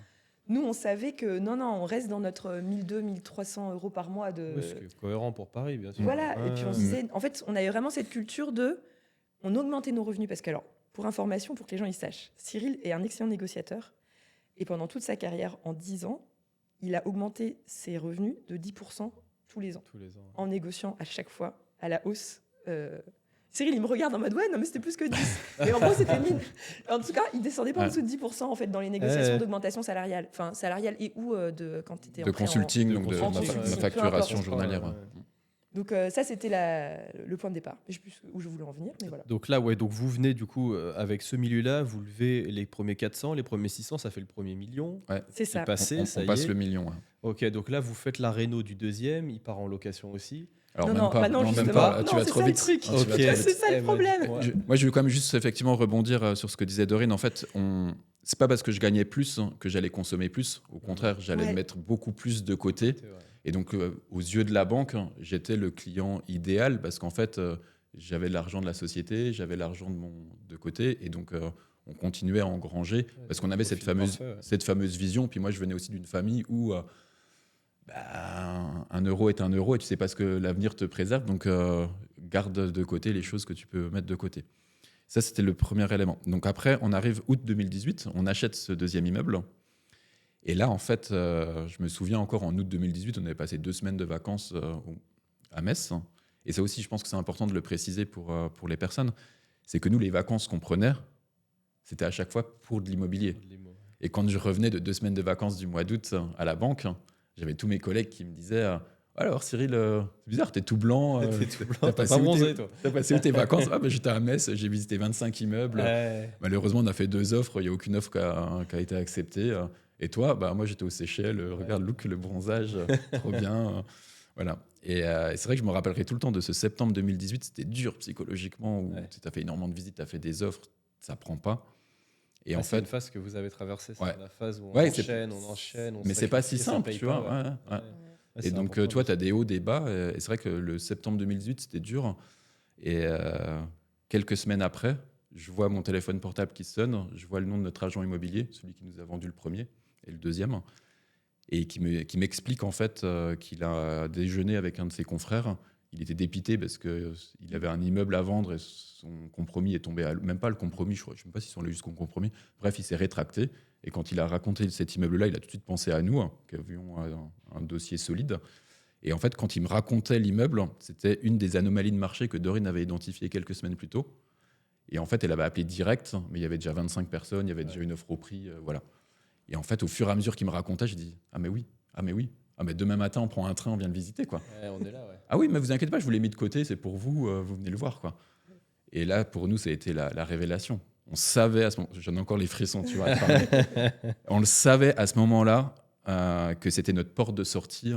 Nous, on savait que non, on reste dans notre 1 200, 1 300 euros par mois. C'est cohérent pour Paris, bien sûr. Voilà, et puis on se disait, en fait, on avait vraiment cette culture on augmentait nos revenus, parce que, alors, pour information, pour que les gens y sachent, Cyril est un excellent négociateur, et pendant toute sa carrière, en 10 ans, il a augmenté ses revenus de 10% tous les ans, en négociant à chaque fois à la hausse. Cyril, il me regarde en mode ouais, non, mais c'était plus que 10. Mais en gros, c'était 1000. En tout cas, il descendait pas en dessous de 10% en fait dans les négociations d'augmentation salariale. Enfin, salariale et quand tu étais de consulting, donc de facturation journalière. Donc ça, c'était le point de départ. Je sais plus où je voulais en venir, mais voilà. Donc là, donc vous venez du coup avec ce milieu-là, vous levez les premiers 400, les premiers 600, ça fait le premier million. Ouais. C'est ça. On passe le million. Ouais. Ok, donc là, vous faites la réno du 2e, il part en location aussi. Alors non, même pas. Tu vas trop vite. C'est ça le problème. Moi, je veux quand même juste effectivement rebondir sur ce que disait Dorine. En fait, c'est pas parce que je gagnais plus que j'allais consommer plus. Au contraire, j'allais mettre beaucoup plus de côté. Et donc, aux yeux de la banque, j'étais le client idéal parce qu'en fait, j'avais l'argent de la société, j'avais l'argent de côté. Et donc, on continuait à engranger parce qu'on avait cette fameuse vision. Puis moi, je venais aussi d'une famille où 1 € est 1 € et tu sais pas ce que l'avenir te préserve. Donc, garde de côté les choses que tu peux mettre de côté. Ça, c'était le premier élément. Donc après, on arrive août 2018, on achète ce deuxième immeuble. Et là, en fait, je me souviens encore, en août 2018, on avait passé 2 semaines de vacances à Metz. Et ça aussi, je pense que c'est important de le préciser pour les personnes. C'est que nous, les vacances qu'on prenait, c'était à chaque fois pour de l'immobilier. Et quand je revenais de 2 semaines de vacances du mois d'août à la banque, j'avais tous mes collègues qui me disaient alors Cyril, c'est bizarre, t'es tout blanc. T'as pas bronzé, toi. T'as passé où tes vacances? J'étais à Metz, j'ai visité 25 immeubles. Ouais. Malheureusement, on a fait 2 offres, il n'y a aucune offre qui a été acceptée. Et toi, moi j'étais aux Seychelles, regarde Luc, le bronzage, trop bien. Voilà. Et c'est vrai que je me rappellerai tout le temps de ce septembre 2018, c'était dur psychologiquement, où tu as fait énormément de visites, tu as fait des offres, ça prend pas. Et en c'est fait, une phase que vous avez traversée, c'est la phase où on enchaîne. Mais c'est pas si simple, tu vois. Et donc, tu vois, tu as des hauts, des bas. Et c'est vrai que le septembre 2018, c'était dur. Et quelques semaines après, je vois mon téléphone portable qui sonne, je vois le nom de notre agent immobilier, celui qui nous a vendu le premier et le deuxième, et qui m'explique en fait qu'il a déjeuné avec un de ses confrères. Il était dépité parce qu'il avait un immeuble à vendre et son compromis est tombé même pas le compromis, je ne sais même pas s'ils sont allés jusqu'au compromis. Bref, il s'est rétracté. Et quand il a raconté cet immeuble-là, il a tout de suite pensé à nous, qui avions un dossier solide. Et en fait, quand il me racontait l'immeuble, c'était une des anomalies de marché que Dorine avait identifiées quelques semaines plus tôt. Et en fait, elle avait appelé direct, mais il y avait déjà 25 personnes, il y avait déjà une offre au prix, voilà. Et en fait, au fur et à mesure qu'il me racontait, je dis « Ah mais oui, ah mais oui. Ah mais demain matin, on prend un train, on vient le visiter, quoi. » On est là, Ah oui, mais vous inquiétez pas, je vous l'ai mis de côté, c'est pour vous, vous venez le voir, quoi. Et là, pour nous, ça a été la révélation. On savait à ce moment, j'en ai encore les frissons, tu vois. On le savait à ce moment-là que c'était notre porte de sortie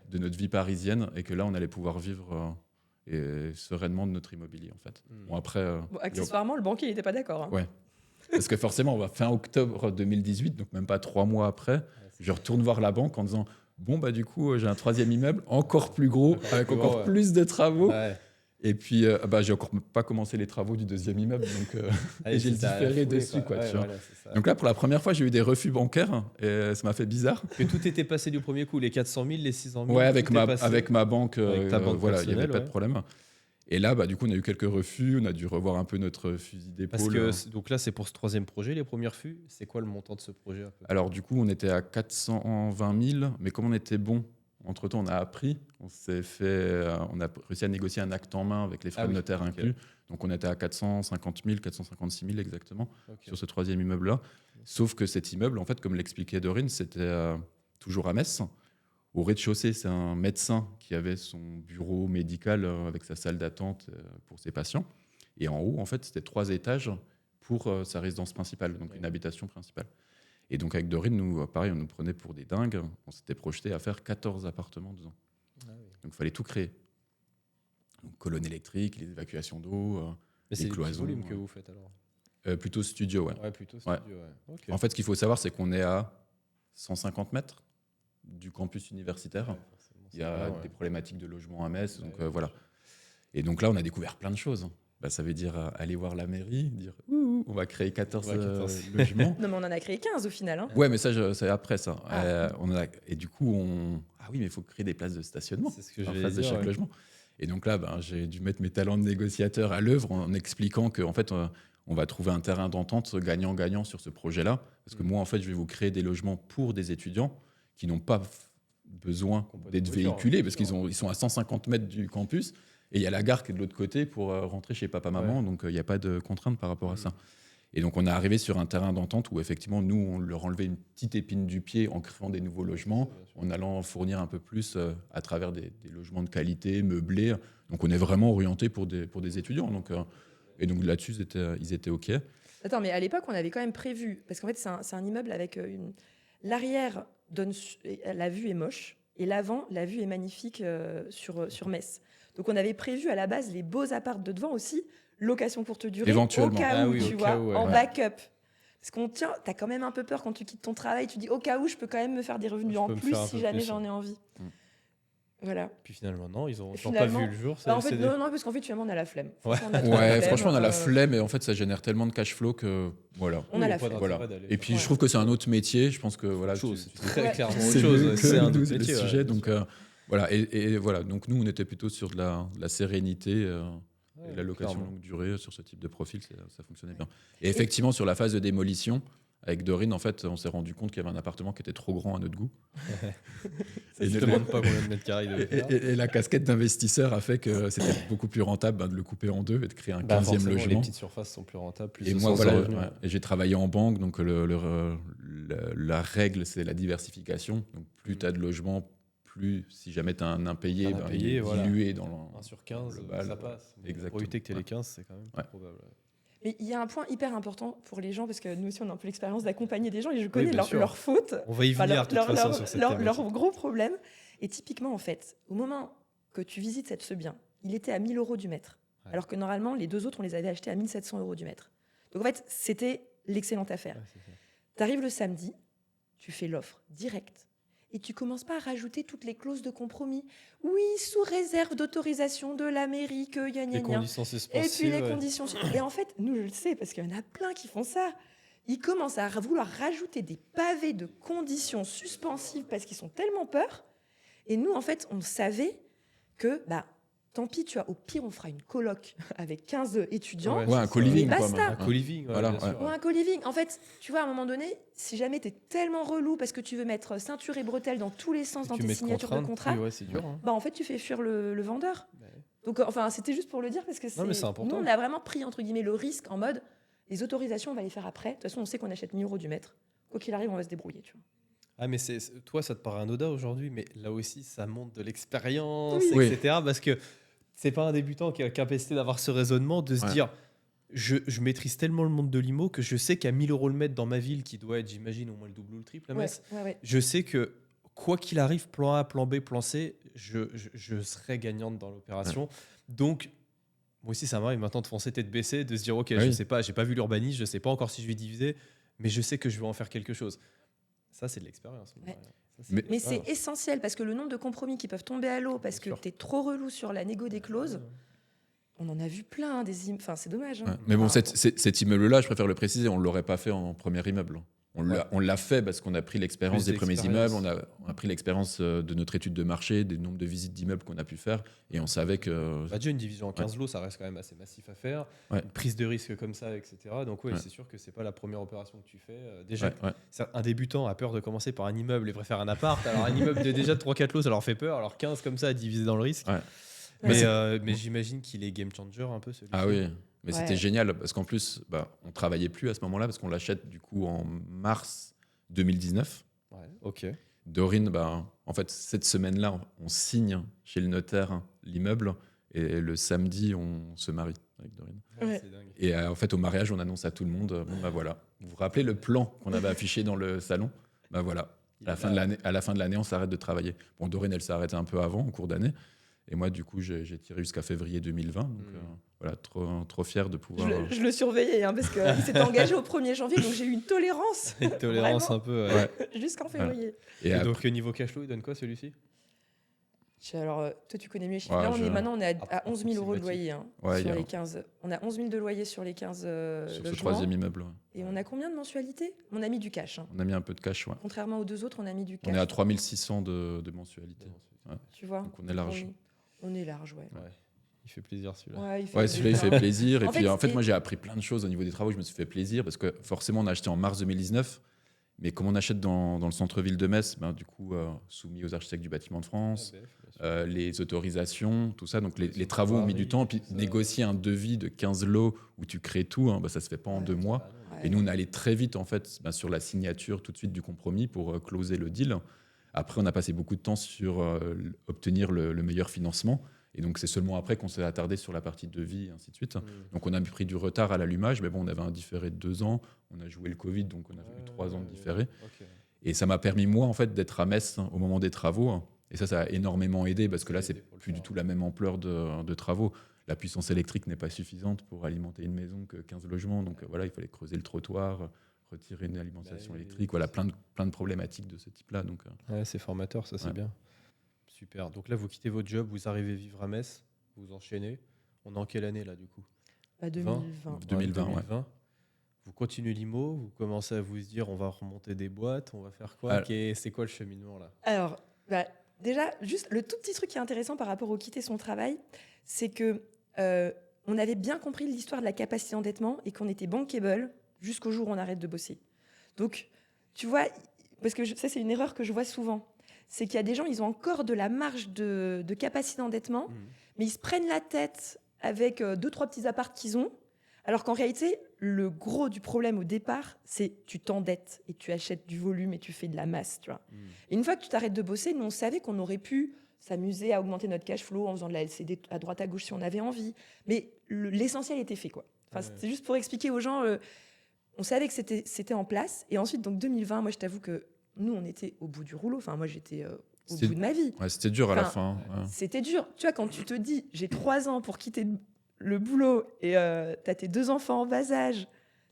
de notre vie parisienne et que là, on allait pouvoir vivre sereinement de notre immobilier, en fait. Bon, après, accessoirement, le banquier n'était pas d'accord. Hein. Ouais. Parce que forcément, on va fin octobre 2018, donc même pas 3 mois après, je retourne voir la banque en disant bon, du coup, j'ai un 3e immeuble, encore plus gros, avec encore plus de travaux. Ouais. Et puis, j'ai encore pas commencé les travaux du 2e immeuble, donc et j'ai le différé dessus. Quoi, tu vois. Voilà, donc là, pour la première fois, j'ai eu des refus bancaires et ça m'a fait bizarre. Que tout était passé du premier coup, les 400 000, les 600 000. Ouais, avec ma banque, voilà, il n'y avait pas de problème. Et là, du coup, on a eu quelques refus, on a dû revoir un peu notre fusil d'épaule. Donc là, c'est pour ce 3e projet, les premiers refus. C'est quoi le montant de ce projet Alors du coup, on était à 420 000, mais comme on était bon, entre-temps, on a appris, on a réussi à négocier un acte en main avec les frais de notaire inclus. Donc on était à 450 000, 456 000 exactement sur ce 3e immeuble-là. Sauf que cet immeuble, en fait, comme l'expliquait Dorine, c'était toujours à Metz. Au rez-de-chaussée, c'est un médecin qui avait son bureau médical avec sa salle d'attente pour ses patients. Et en haut, en fait, c'était 3 étages pour sa résidence principale, donc une habitation principale. Et donc, avec Dorine, nous, pareil, on nous prenait pour des dingues. On s'était projeté à faire 14 appartements dedans. Ah oui. Donc, il fallait tout créer. Donc, colonne électrique, les évacuations d'eau, les cloisons. C'est le volume que vous faites alors Plutôt studio, ouais. Ouais, plutôt studio, ouais. Okay. En fait, ce qu'il faut savoir, c'est qu'on est à 150 mètres du campus universitaire. Ouais, il y a des problématiques de logement à Metz, donc voilà. Et donc là, on a découvert plein de choses. Ça veut dire aller voir la mairie, dire on va créer 14 logements. Non, mais on en a créé 15 au final. Hein. Ouais, mais ça, c'est après ça. Et du coup, ah oui, mais il faut créer des places de stationnement en face de chaque logement. Et donc là, j'ai dû mettre mes talents de négociateur à l'œuvre en expliquant qu'en fait, on va trouver un terrain d'entente gagnant-gagnant sur ce projet-là. Parce que moi, en fait, je vais vous créer des logements pour des étudiants qui n'ont pas besoin d'être véhiculés parce qu'ils sont à 150 mètres du campus. Et il y a la gare qui est de l'autre côté pour rentrer chez papa-maman, donc il n'y a pas de contrainte par rapport à ça. Et donc on est arrivé sur un terrain d'entente où effectivement, nous, on leur enlevait une petite épine du pied en créant des nouveaux logements, en allant fournir un peu plus à travers des logements de qualité, meublés. Donc on est vraiment orienté pour des étudiants. Et donc là-dessus, ils étaient OK. Attends, mais à l'époque, on avait quand même prévu, parce qu'en fait, c'est un immeuble avec l'arrière, la vue est moche, et l'avant, la vue est magnifique sur Metz. Donc, on avait prévu à la base les beaux apparts de devant aussi, location courte durée, éventuellement. Au cas où, tu vois, en backup. Parce qu'on t'as quand même un peu peur quand tu quittes ton travail, tu dis au cas où je peux quand même me faire des revenus en plus si jamais j'en ai envie. Voilà. Puis finalement, non, ils ont Et toujours pas vu finalement, le jour. En fait, non, parce qu'en fait, finalement, on a la flemme. Ouais. Franchement, on a trop la Ouais, flemme, franchement, on a la flemme et en fait, ça génère tellement de cash flow que voilà. On a la pas flemme. d'intérêt Voilà. d'aller Et puis, Ouais. je trouve que c'est un autre métier. Je pense que voilà, chose. tu- C'est très Ouais. clairement autre c'est chose. mieux que C'est un nous, autre le métier. sujet. ouais, Donc bien sûr. voilà. Et voilà. Donc nous, on était plutôt sur de la sérénité et Ouais, la location clairement. longue durée sur ce type de profil, ça fonctionnait bien. Et effectivement, sur la phase de démolition, avec Dorine, en fait, on s'est rendu compte qu'il y avait un appartement qui était trop grand à notre goût. Je ne demande pas combien de mètres carrés il devait faire. Et la casquette d'investisseur a fait que c'était beaucoup plus rentable de le couper en deux et de créer un 15e Forcément, les logement. petites surfaces sont plus rentables. Plus Et de moi, sens de voilà, revenus. ouais. Et j'ai travaillé en banque, donc la règle, c'est la diversification. Donc plus tu as de logements, plus si jamais tu as un impayé, Un il impayé, est voilà. dilué dans 1 sur 15, global, ça passe. Mais la exactement. probabilité que tu aies Ouais. les 15, c'est quand même Ouais. probable. ouais. Et il y a un point hyper important pour les gens, parce que nous aussi, on a un peu l'expérience d'accompagner des gens et je connais bien sûr. leurs fautes. On va y Enfin, venir de toute façon sur cette leur thématique. gros problème. Et typiquement, en fait, au moment que tu visites ce bien, il était à 1 000 € du mètre. Ouais. Alors que normalement, les deux autres, on les avait achetés à 1 700 € du mètre. Donc en fait, c'était l'excellente affaire. Ouais, c'est ça. Tu arrives le samedi, tu fais l'offre directe. Et tu commences pas à rajouter toutes les clauses de compromis. Oui, sous réserve d'autorisation de la mairie, que gna Les gna gna. conditions Et suspensives. puis les ouais. conditions. Et en fait, nous, je le sais, parce qu'il y en a plein qui font ça. Ils commencent à vouloir rajouter des pavés de conditions suspensives parce qu'ils sont tellement peur. Et nous, en fait, on savait que, tant pis, tu vois, au pire, on fera une coloc avec 15 étudiants. Ouais, Ouais, un c'est ça. co-living, Et quoi. basta. Un co-living, ouais, Voilà, bien sûr. Ou un co-living. En fait, tu vois, à un moment donné, si jamais tu es tellement relou parce que tu veux mettre ceinture et bretelles dans tous les sens dans Tu tes mets de signatures de contraintes, contrat, plus, ouais, c'est dur. hein. en fait, tu fais fuir le vendeur. Ouais. Donc, enfin, c'était juste pour le dire parce que Non, mais c'est important. nous, on a vraiment pris entre guillemets le risque en mode les autorisations, on va les faire après. De toute façon, on sait qu'on achète 1 000 € du mètre. Quoi qu'il arrive, on va se débrouiller. Tu vois. Ah, mais toi, ça te paraît anodin aujourd'hui, mais là aussi, ça montre de l'expérience, Oui. etc. Parce que c'est pas un débutant qui a capacité d'avoir ce raisonnement, de se Ouais. dire je maîtrise tellement le monde de l'IMO que je sais qu'à 1 000 € le mètre dans ma ville, qui doit être, j'imagine, au moins le double ou le triple, à Metz, Ouais. je sais que quoi qu'il arrive, plan A, plan B, plan C, je serai gagnante dans l'opération. Donc, moi aussi, ça m'arrive maintenant de foncer tête baissée, de se dire ok, Ah je oui. sais pas, j'ai pas vu l'urbanisme, je sais pas encore si je vais diviser, mais je sais que je vais en faire quelque chose. Ça, c'est de l'expérience. Ouais. Ça, Mais- Mais c'est essentiel parce que le nombre de compromis qui peuvent tomber à l'eau parce que Bien sûr. tu es trop relou sur la négo des clauses, on en a vu plein. Enfin, c'est dommage. hein. Ouais. Mais bon, Enfin, cet immeuble-là, je préfère le préciser, on ne l'aurait pas fait en premier immeuble. On l'a fait parce qu'on a pris l'expérience Plus des premiers d'expérience. immeubles, on a pris l'expérience de notre étude de marché, des nombres de visites d'immeubles qu'on a pu faire, et on savait que... Bah, déjà, une division en 15 lots, ça reste quand même assez massif à faire. Ouais. Une prise de risque comme ça, etc. Donc, oui, Ouais. c'est sûr que c'est pas la première opération que tu fais. Déjà, Ouais. un débutant a peur de commencer par un immeuble et préfère un appart. Alors, un immeuble de déjà 3-4 lots, ça leur fait peur. Alors, 15 comme ça, à diviser dans le risque. Ouais. Mais j'imagine qu'il est game changer un peu, celui-ci. Ah oui, mais Ouais. c'était génial parce qu'en plus, on travaillait plus à ce moment-là parce qu'on l'achète du coup en mars 2019. Ouais, ok. Dorine, en fait, cette semaine-là, on signe chez le notaire l'immeuble et le samedi, on se marie avec Dorine. Ouais. C'est dingue. Et en fait, au mariage, on annonce à tout le monde, voilà. Vous vous rappelez le plan qu'on avait affiché dans le salon? Voilà. À la fin de l'année, on s'arrête de travailler. Bon, Dorine, elle s'est arrêtée un peu avant, en cours d'année. Et moi, du coup, j'ai tiré jusqu'à février 2020. Donc, voilà, trop fier de pouvoir... Je le surveillais parce qu'il s'était engagé au 1er janvier, donc j'ai eu une tolérance Une tolérance Vraiment. un peu. Ouais. jusqu'en février. Et Et après- donc, niveau cash flow, il donne quoi celui-ci? Alors, toi, tu connais mieux les chiffres. Ouais, Là, maintenant, on est à 11 000 € de approximatif. loyer. Ouais, sur il y a- les 15. On a 11 000 de loyer sur les 15 sur ce logements. troisième immeuble, ouais. Et on a combien de mensualités? On a mis du cash. On a mis un peu de cash, ouais. Contrairement aux deux autres, on a mis du On cash. est à 3600 de mensualité. Tu vois. Donc on est large. On est large, ouais. Ouais. Il fait plaisir celui-là. Ouais, Ouais, celui-là, il fait plaisir. Et En puis, fait, moi, j'ai appris plein de choses au niveau des travaux. Je me suis fait plaisir parce que forcément, on a acheté en mars 2019. Mais comme on achète dans le centre-ville de Metz, du coup, soumis aux architectes du bâtiment de France, les autorisations, tout ça. Donc, les travaux ont mis du temps. Puis, négocier un devis de 15 lots où tu crées tout, ça se fait pas en 2 mois. Ouais. Et nous, on est allé très vite, en fait, sur la signature tout de suite du compromis pour closer le deal. Après, on a passé beaucoup de temps sur obtenir le meilleur financement. Et donc, c'est seulement après qu'on s'est attardé sur la partie devis, et ainsi de suite. Donc, on a pris du retard à l'allumage, mais bon, on avait un différé de 2 ans. On a joué le Covid, donc on a eu 3 ans de différé. Ok. Et ça m'a permis, moi, en fait, d'être à Metz au moment des travaux. Et ça a énormément aidé parce que là, c'est plus du tout la même ampleur de travaux. La puissance électrique n'est pas suffisante pour alimenter une maison que 15 logements. Donc, voilà, il fallait creuser le trottoir, retirer une alimentation électrique. Voilà, plein de problématiques de ce type-là. Donc, Ouais, c'est formateur, ça, c'est Ouais. bien. Super. Donc là, vous quittez votre job, vous arrivez vivre à Metz, vous enchaînez. On est en quelle année là du coup? 2020. 2020, ouais. Vous continuez l'IMO, vous commencez à vous dire on va remonter des boîtes, on va faire quoi? Alors- C'est quoi le cheminement là? Alors, déjà, juste le tout petit truc qui est intéressant par rapport au quitter son travail, c'est que on avait bien compris l'histoire de la capacité d'endettement et qu'on était bankable jusqu'au jour où on arrête de bosser. Donc, tu vois, parce que ça, c'est une erreur que je vois souvent. C'est qu'il y a des gens, ils ont encore de la marge de capacité d'endettement, mais ils se prennent la tête avec 2-3 petits apparts qu'ils ont, alors qu'en réalité, le gros du problème au départ, c'est tu t'endettes et tu achètes du volume et tu fais de la masse, tu vois. Et une fois que tu t'arrêtes de bosser, nous, on savait qu'on aurait pu s'amuser à augmenter notre cash flow en faisant de la LCD à droite à gauche si on avait envie. Mais l'essentiel était fait, quoi. Enfin, Ouais. c'est juste pour expliquer aux gens, on savait que c'était en place. Et ensuite, donc 2020, moi, je t'avoue que nous, on était au bout du rouleau. Enfin, moi, j'étais au bout de ma vie. Ouais, c'était dur à la Enfin, fin. Ouais. C'était dur. Tu vois, quand tu te dis, j'ai 3 ans pour quitter le boulot et t'as tes 2 enfants en bas âge,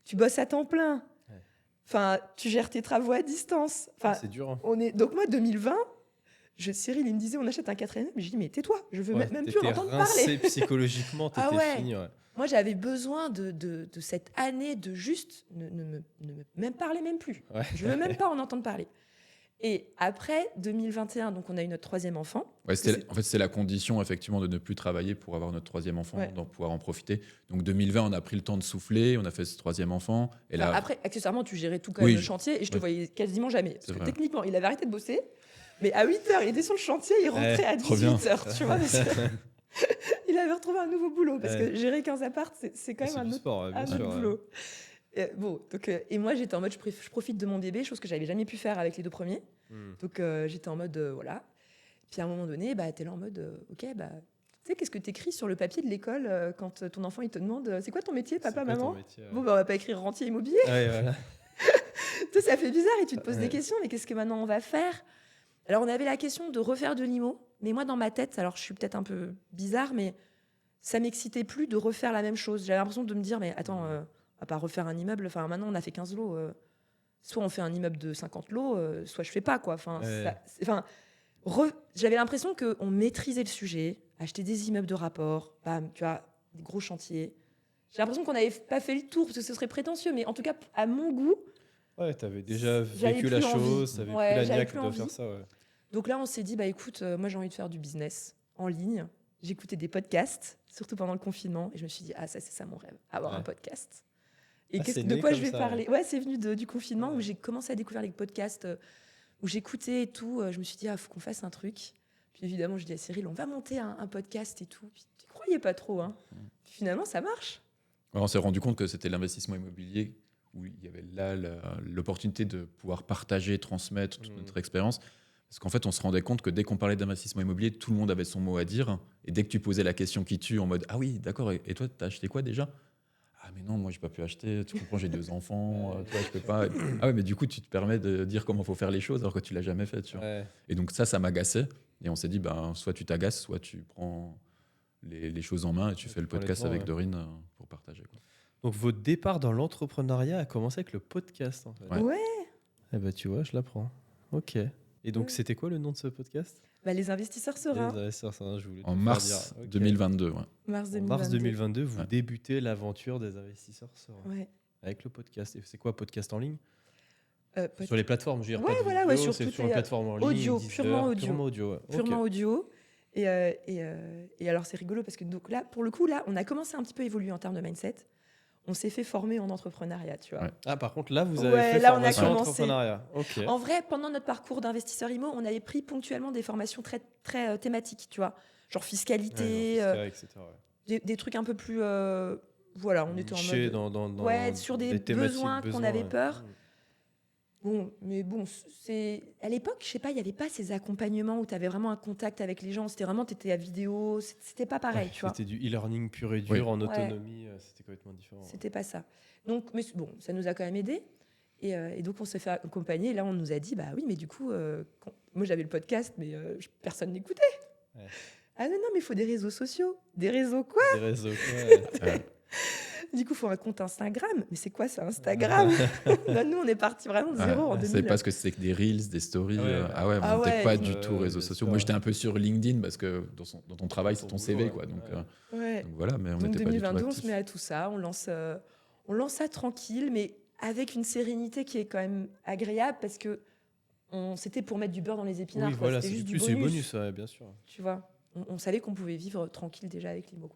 tu bosses à temps plein. Ouais. Enfin, tu gères tes travaux à distance. Enfin, C'est dur. Hein. Donc moi, 2020, Cyril, il me disait, on achète un 4ème. Mais je dis, mais tais-toi, je veux même plus en T'étais entendre rincé parler. psychologiquement, t'étais Ah ouais. fini. Ouais. Moi, j'avais besoin de cette année de juste ne me même parler même plus. Ouais. Je veux même pas en entendre parler. Et après 2021, donc on a eu notre 3e enfant. Ouais, en fait, c'est la condition effectivement de ne plus travailler pour avoir notre 3e enfant, Ouais. donc pouvoir en profiter. Donc 2020, on a pris le temps de souffler, on a fait ce 3e enfant. Et là, Après, accessoirement, tu gérais tout quand même Oui, le chantier et je te oui. voyais quasiment jamais. Parce C'est que vrai. techniquement, il avait arrêté de bosser, mais à 8h, il était sur le chantier, il rentrait à trop bien. 18h. Tu vois, parce que il avait retrouvé un nouveau boulot. Parce que gérer 15 apparts, c'est quand même C'est un du autre, sport, bien un sûr. autre boulot. Bon, donc, et moi, j'étais en mode, je profite de mon bébé, chose que j'avais jamais pu faire avec les 2 premiers. Donc, j'étais en mode, voilà. Puis à un moment donné, t'es là en mode, ok, tu sais, qu'est-ce que tu écris sur le papier de l'école quand ton enfant il te demande, c'est quoi ton métier, papa, maman? Bon, on va pas écrire rentier immobilier. Ouais, voilà. Tu sais, ça fait bizarre et tu te poses des questions, mais qu'est-ce que maintenant on va faire? Alors, on avait la question de refaire de l'IMO, mais moi, dans ma tête, alors je suis peut-être un peu bizarre, mais ça m'excitait plus de refaire la même chose. J'avais l'impression de me dire, mais attends, on va pas refaire un immeuble. Enfin, maintenant, on a fait 15 lots. Soit on fait un immeuble de 50 lots, soit je fais pas, quoi. Enfin, j'avais l'impression qu'on maîtrisait le sujet, acheter des immeubles de rapport, bam, tu vois, des gros chantiers. J'ai l'impression qu'on n'avait pas fait le tour, parce que ce serait prétentieux, mais en tout cas, à mon goût. Ouais, t'avais déjà J'avais vécu plus la envie. chose, t'avais Ouais, plus la j'avais niaque plus de faire envie. ça. Ouais. Donc là, on s'est dit, écoute, moi j'ai envie de faire du business en ligne. J'écoutais des podcasts, surtout pendant le confinement, et je me suis dit, ah, ça, c'est ça mon rêve, avoir un podcast. Et c'est de né quoi comme je vais ça, parler? Ouais, c'est venu du confinement Ouais. où j'ai commencé à découvrir les podcasts, où j'écoutais et tout. Je me suis dit, faut qu'on fasse un truc. Puis évidemment, je dis à Cyril, on va monter un podcast et tout. Puis tu croyais pas trop, hein. Puis finalement, ça marche. Ouais, on s'est rendu compte que c'était l'investissement immobilier où il y avait là l'opportunité de pouvoir partager, transmettre toute notre expérience. Parce qu'en fait, on se rendait compte que dès qu'on parlait d'investissement immobilier, tout le monde avait son mot à dire. Et dès que tu posais la question qui tue en mode « Ah oui, d'accord, et toi, t'as acheté quoi déjà ?» Ah mais non, moi, j'ai pas pu acheter. Tu comprends, j'ai 2 enfants. Toi, je peux pas. Ah ouais, mais du coup, tu te permets de dire comment faut faire les choses alors que tu l'as jamais fait. Tu vois. Ouais. Et donc ça m'agaçait. Et on s'est dit, soit tu t'agaces, soit tu prends les choses en main et tu fais le prends les podcast devants, avec ouais. Dorine pour partager. Quoi. Donc votre départ dans l'entrepreneuriat a commencé avec le podcast en fait. Ouais. Eh ben tu vois, je l'apprends. Ok. Et donc c'était quoi le nom de ce podcast? Les investisseurs sereins. Les investisseurs sereins, je voulais te En faire mars dire. Ok. 2022. Ouais. Mars En 2022. mars 2022, vous Ouais. débutez l'aventure des investisseurs sereins Ouais. avec le podcast. Et c'est quoi, podcast en ligne? Pod- Sur les plateformes, je veux dire, Ouais, pas de voilà, vidéo, sur c'est toutes sur les, une plateforme en ligne, audio, Deezer, purement audio. Purement audio, ouais. Ok. Purement audio. Et alors, c'est rigolo parce que donc là, pour le coup, là, on a commencé un petit peu à évoluer en termes de mindset. On s'est fait former en entrepreneuriat, tu vois. Ouais. Ah, par contre, là, vous avez Ouais, fait là, on a formation commencé. entrepreneuriat. Ok. En vrai, pendant notre parcours d'investisseur IMO, on avait pris ponctuellement des formations très, très thématiques, tu vois. Genre fiscalité, Ouais, etc. Ouais. des trucs un peu plus... voilà, on était en Niché mode... dans Ouais, sur des thématiques, besoins qu'on avait ouais. peur. Bon, mais bon, c'est à l'époque, je sais pas, il y avait pas ces accompagnements où tu avais vraiment un contact avec les gens. C'était vraiment, tu étais à vidéo, c'était pas pareil, Ouais, tu vois. C'était du e-learning pur et dur Oui. en Ouais. autonomie, c'était complètement différent. C'était pas ça. Donc, mais bon, ça nous a quand même aidé. Et donc, on s'est fait accompagner. Et là, on nous a dit, bah oui, mais du coup, moi, j'avais le podcast, mais personne n'écoutait. Ouais. Ah non, mais il faut des réseaux sociaux. Des réseaux quoi? Des réseaux, ouais. Du coup, il faut un compte Instagram. Mais c'est quoi ça, Instagram? Bah, nous, on est parti vraiment de zéro en Je 2000. savais pas ce que c'était que des Reels, des stories. Ah ouais, Ah on n'était ouais. pas du tout réseaux bien sociaux. sûr. Moi, j'étais un peu sur LinkedIn parce que dans ton travail, c'est ton Ton CV. boulot, Quoi. Donc, Ouais. donc voilà, mais on Donc n'était pas du tout 2022, on se actifs. met à tout ça. On lance ça tranquille, mais avec une sérénité qui est quand même agréable parce que c'était pour mettre du beurre dans les épinards. Oui, quoi. voilà, C'était c'est juste du plus, c'est du bonus, ouais, bien sûr. Tu vois, on savait qu'on pouvait vivre tranquille déjà avec Limo.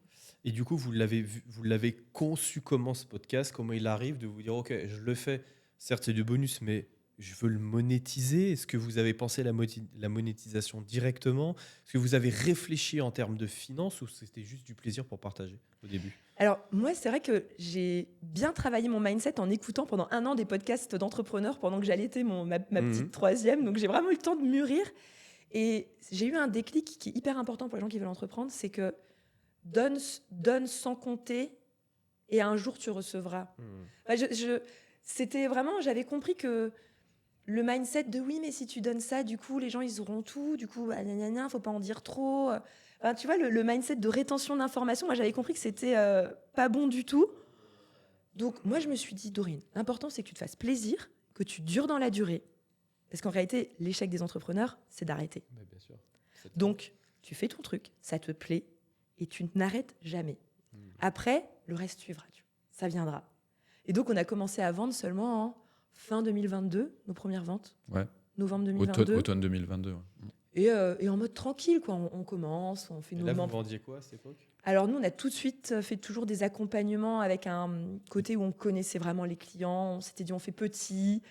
Et du coup, vous l'avez conçu comment ce podcast? Comment il arrive de vous dire, OK, je le fais, certes c'est du bonus, mais je veux le monétiser. Est-ce que vous avez pensé la monétisation directement? Est-ce que vous avez réfléchi en termes de finances ou c'était juste du plaisir pour partager au début? Alors, moi, c'est vrai que j'ai bien travaillé mon mindset en écoutant pendant 1 an des podcasts d'entrepreneurs pendant que j'allaitais ma petite troisième. Donc, j'ai vraiment eu le temps de mûrir. Et j'ai eu un déclic qui est hyper important pour les gens qui veulent entreprendre, c'est que donne sans compter et un jour tu recevras. Enfin, c'était vraiment, j'avais compris que le mindset de oui, mais si tu donnes ça, du coup, les gens, ils auront tout. Du coup, faut pas en dire trop. Enfin, tu vois, le mindset de rétention d'informations, moi, j'avais compris que c'était pas bon du tout. Donc, moi, je me suis dit, Dorine, l'important, c'est que tu te fasses plaisir, que tu dures dans la durée. Parce qu'en réalité, l'échec des entrepreneurs, c'est d'arrêter. Ouais, bien sûr. Donc, tu fais ton truc, ça te plaît, et tu n'arrêtes jamais. Après, le reste suivra. Ça viendra. Et donc, on a commencé à vendre seulement en fin 2022, nos premières ventes. Ouais. Novembre 2022. Automne 2022. Ouais. Et en mode tranquille, quoi. On commence, on fait Et nos là, vous membres. vendiez quoi à cette époque? Alors nous, on a tout de suite fait toujours des accompagnements avec un côté où on connaissait vraiment les clients. On s'était dit, on fait petit,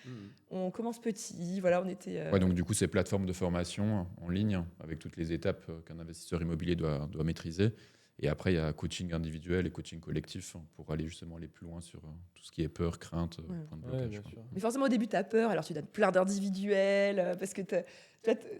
on commence petit. Voilà, on était... Ouais, donc du coup, ces plateformes de formation en ligne, avec toutes les étapes qu'un investisseur immobilier doit maîtriser. Et après, il y a coaching individuel et coaching collectif pour aller justement aller plus loin sur tout ce qui est peur, crainte, point de blocage. bien Quoi. sûr. Mais forcément, au début, tu as peur, alors tu donnes plein d'individuels, parce que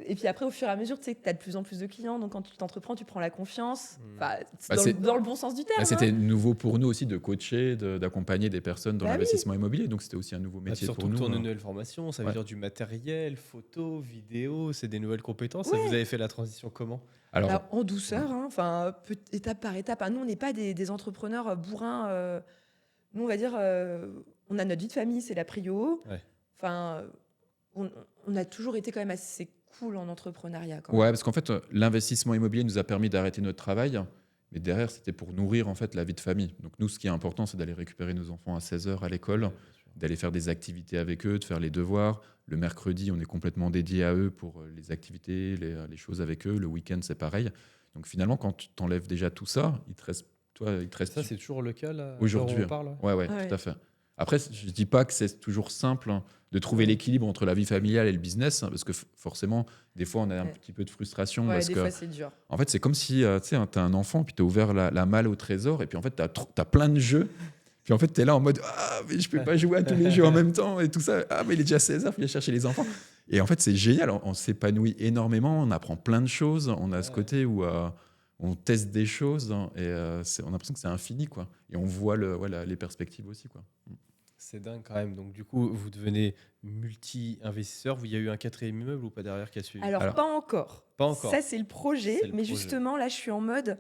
et puis après, au fur et à mesure, tu sais que tu as de plus en plus de clients, donc quand tu t'entreprends, tu prends la confiance, dans le bon sens du terme. Bah, c'était nouveau pour nous aussi de coacher, d'accompagner des personnes dans l'investissement immobilier, donc c'était aussi un nouveau métier surtout pour nous. Surtout une nouvelle formation, ça veut dire du matériel, photos, vidéos, c'est des nouvelles compétences. Et vous avez fait la transition comment? Alors, en douceur, étape par étape. Nous, on n'est pas des entrepreneurs bourrins. Nous, on va dire, on a notre vie de famille, c'est la prio. Ouais. Enfin, on a toujours été quand même assez cool en entrepreneuriat. Ouais, parce qu'en fait, l'investissement immobilier nous a permis d'arrêter notre travail, mais derrière, c'était pour nourrir en fait la vie de famille. Donc nous, ce qui est important, c'est d'aller récupérer nos enfants à 16h à l'école, d'aller faire des activités avec eux, de faire les devoirs. Le mercredi, on est complètement dédié à eux pour les activités, les choses avec eux. Le week-end, c'est pareil. Donc finalement, quand tu t'enlèves déjà tout ça, il te reste... Ça, c'est toujours le cas là, aujourd'hui. On parle, ouais, tout à fait. Après, je ne dis pas que c'est toujours simple de trouver l'équilibre entre la vie familiale et le business, parce que forcément, des fois, on a un petit peu de frustration. Ouais, parce des que, fois, c'est dur. En fait, c'est comme si tu as un enfant, puis tu as ouvert la malle au trésor, et puis en fait, tu as plein de jeux. Puis en fait, tu es là en mode « Ah, mais je peux pas jouer à tous les jeux en même temps, et tout ça. Ah, mais il est déjà 16h, il faut aller chercher les enfants. » Et en fait, c'est génial. On s'épanouit énormément, on apprend plein de choses. On a ce côté où... on teste des choses et on a l'impression que c'est infini, quoi. Et on voit les perspectives aussi, quoi. C'est dingue quand même. Donc du coup, vous devenez multi-investisseur. Il y a eu un 4e immeuble ou pas derrière qui a suivi? Alors, pas encore. Pas encore. Ça, c'est le projet. C'est le mais projet. Justement, là, je suis en mode,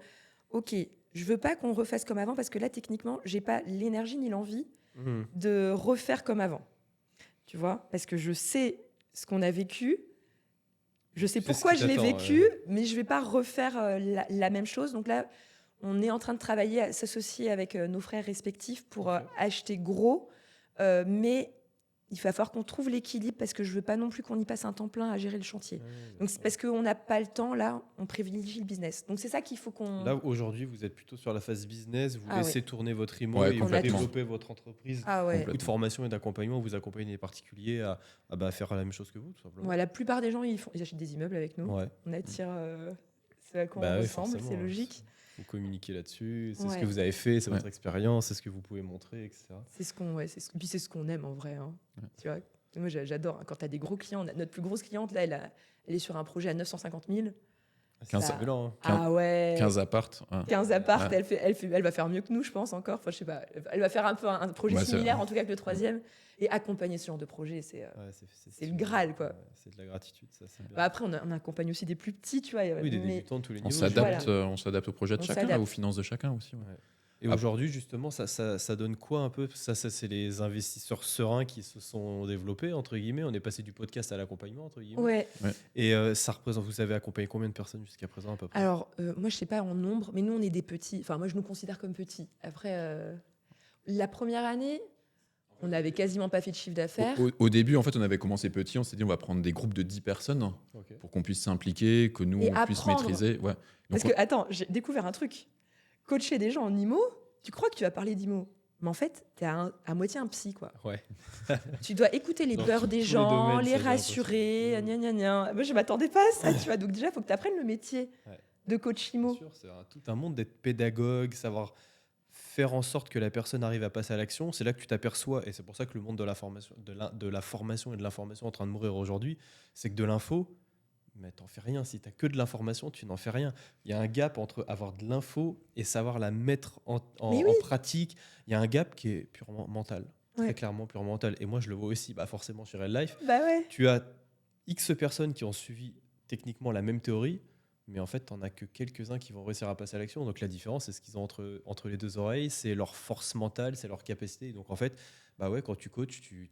OK, je veux pas qu'on refasse comme avant parce que là, techniquement, j'ai pas l'énergie ni l'envie de refaire comme avant. Tu vois? Parce que je sais ce qu'on a vécu. Je sais pourquoi je l'ai vécu, mais je ne vais pas refaire la même chose. Donc là, on est en train de travailler, à s'associer avec nos frères respectifs pour acheter gros. Mais il va falloir qu'on trouve l'équilibre parce que je ne veux pas non plus qu'on y passe un temps plein à gérer le chantier. Donc c'est parce qu'on n'a pas le temps, là, on privilégie le business. Donc c'est ça qu'il faut qu'on... Là, aujourd'hui, vous êtes plutôt sur la phase business, vous laissez tourner votre immo Ouais, et vous développez votre entreprise. Beaucoup de formation et d'accompagnement, vous accompagnez les particuliers à faire la même chose que vous, tout simplement. Ouais, la plupart des gens, ils achètent des immeubles avec nous. Ouais. On attire ceux à quoi on ressemble, c'est logique. Vous communiquez là-dessus, c'est ce que vous avez fait, c'est votre expérience, c'est ce que vous pouvez montrer, etc. C'est ce qu'on puis c'est ce qu'on aime en vrai. Tu vois, moi j'adore. Quand tu as des gros clients, notre plus grosse cliente, là, elle est sur un projet à 950 000. 15 appartes. 15 appartes, elle va faire mieux que nous, je pense, encore. Enfin, je sais pas, elle va faire un peu un projet similaire, en tout cas que le 3e. Et accompagner ce genre de projet, c'est le Graal, quoi. C'est de la gratitude, ça, c'est bien. Après, on accompagne aussi des plus petits, tu vois. Oui, des débutants de tous les niveaux. On s'adapte au projet de chacun, aux finances de chacun aussi. Ouais. Et aujourd'hui, justement, ça donne quoi un peu? Ça, c'est les investisseurs sereins qui se sont développés, entre guillemets. On est passé du podcast à l'accompagnement, entre guillemets. Ouais. Et ça représente, vous avez accompagné combien de personnes jusqu'à présent à peu près? Alors, moi, je sais pas en nombre, mais nous, on est des petits. Enfin, moi, je nous considère comme petits. Après, la première année, on n'avait quasiment pas fait de chiffre d'affaires. Au début, en fait, on avait commencé petit. On s'est dit, on va prendre des groupes de 10 personnes Ok. pour qu'on puisse s'impliquer, que nous, Et on puisse apprendre. maîtriser. Ouais. Parce Donc, que, attends, j'ai découvert un truc. Coacher des gens en IMO, tu crois que tu vas parler d'IMO. Mais en fait, t'es à moitié un psy, quoi. Ouais. Tu dois écouter les Dans peurs tous des les gens, domaines, les ça, j'ai rassurer, l'impression. gna gna gna. Moi, je m'attendais pas à ça, tu vois. Donc déjà, il faut que tu apprennes le métier Ouais. de coach IMO. Bien sûr, c'est tout un monde d'être pédagogue, savoir faire en sorte que la personne arrive à passer à l'action. C'est là que tu t'aperçois, et c'est pour ça que le monde de la formation, de la formation et de l'information est en train de mourir aujourd'hui, c'est que de l'info, mais t'en fais rien. Si t'as que de l'information, tu n'en fais rien. Il y a un gap entre avoir de l'info et savoir la mettre Mais oui. en pratique. Il y a un gap qui est purement mental, très Ouais. clairement purement mental. Et moi, je le vois aussi, forcément chez Real Life. Bah ouais. Tu as X personnes qui ont suivi techniquement la même théorie, mais en fait, tu n'en as que quelques-uns qui vont réussir à passer à l'action. Donc la différence, c'est ce qu'ils ont entre les deux oreilles, c'est leur force mentale, c'est leur capacité. Donc en fait, quand tu coaches, tu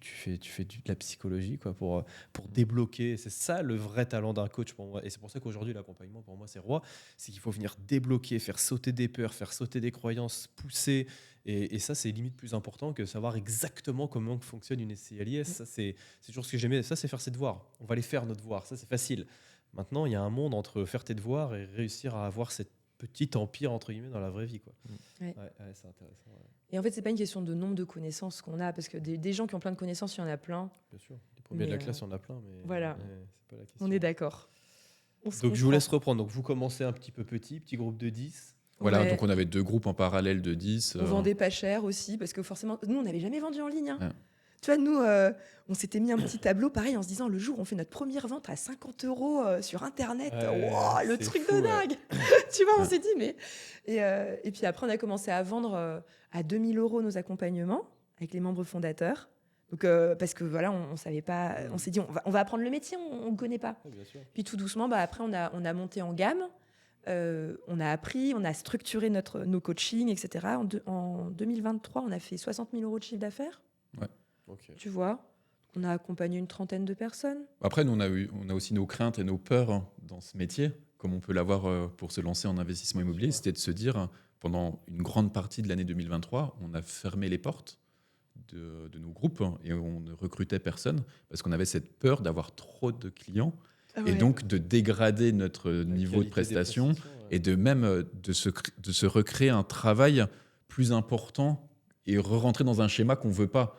fais de la psychologie quoi, pour débloquer. C'est ça le vrai talent d'un coach pour moi. Et c'est pour ça qu'aujourd'hui, l'accompagnement, pour moi, c'est roi. C'est qu'il faut venir débloquer, faire sauter des peurs, faire sauter des croyances, pousser. Et ça, c'est limite plus important que savoir exactement comment fonctionne une SCLIS. Ça, c'est toujours ce que j'aimais. Ça, c'est faire ses devoirs. On va les faire, nos devoirs. Ça, c'est facile. Maintenant, il y a un monde entre faire tes devoirs et réussir à avoir cette petite empire, entre guillemets, dans la vraie vie. Quoi. Ouais. C'est intéressant. Ouais. Et en fait, c'est pas une question de nombre de connaissances qu'on a, parce que des gens qui ont plein de connaissances, il y en a plein. Bien sûr. Les premiers de la Mais, classe, il y en a plein, mais voilà. c'est pas la question. On est d'accord. Donc, je vous laisse reprendre. Donc, vous commencez un petit peu petit groupe de 10. voilà, Ouais. donc on avait 2 groupes en parallèle de 10. On vendait pas cher aussi, parce que forcément, nous, on n'avait jamais vendu en ligne. Hein. Ouais. Tu vois, nous, on s'était mis un petit tableau, pareil, en se disant, le jour où on fait notre première vente à 50 € sur Internet, wow, le c'est truc fou, de ouais. dingue. Tu vois, on s'est dit, mais... Et puis après, on a commencé à vendre à 2000 € nos accompagnements avec les membres fondateurs. Donc, parce que voilà, on savait pas, on s'est dit, on va apprendre le métier, on ne connaît pas. Ouais, bien sûr. Puis tout doucement, après, on a monté en gamme. On a appris, on a structuré nos coachings, etc. En 2023, on a fait 60 000 € de chiffre d'affaires. Ok. Tu vois, on a accompagné une trentaine de personnes. Après, nous, on a aussi nos craintes et nos peurs dans ce métier, comme on peut l'avoir pour se lancer en investissement immobilier. C'était de se dire, pendant une grande partie de l'année 2023, on a fermé les portes de nos groupes et on ne recrutait personne parce qu'on avait cette peur d'avoir trop de clients et donc de dégrader notre niveau de prestation et de même de se recréer un travail plus important et re-rentrer dans un schéma qu'on ne veut pas.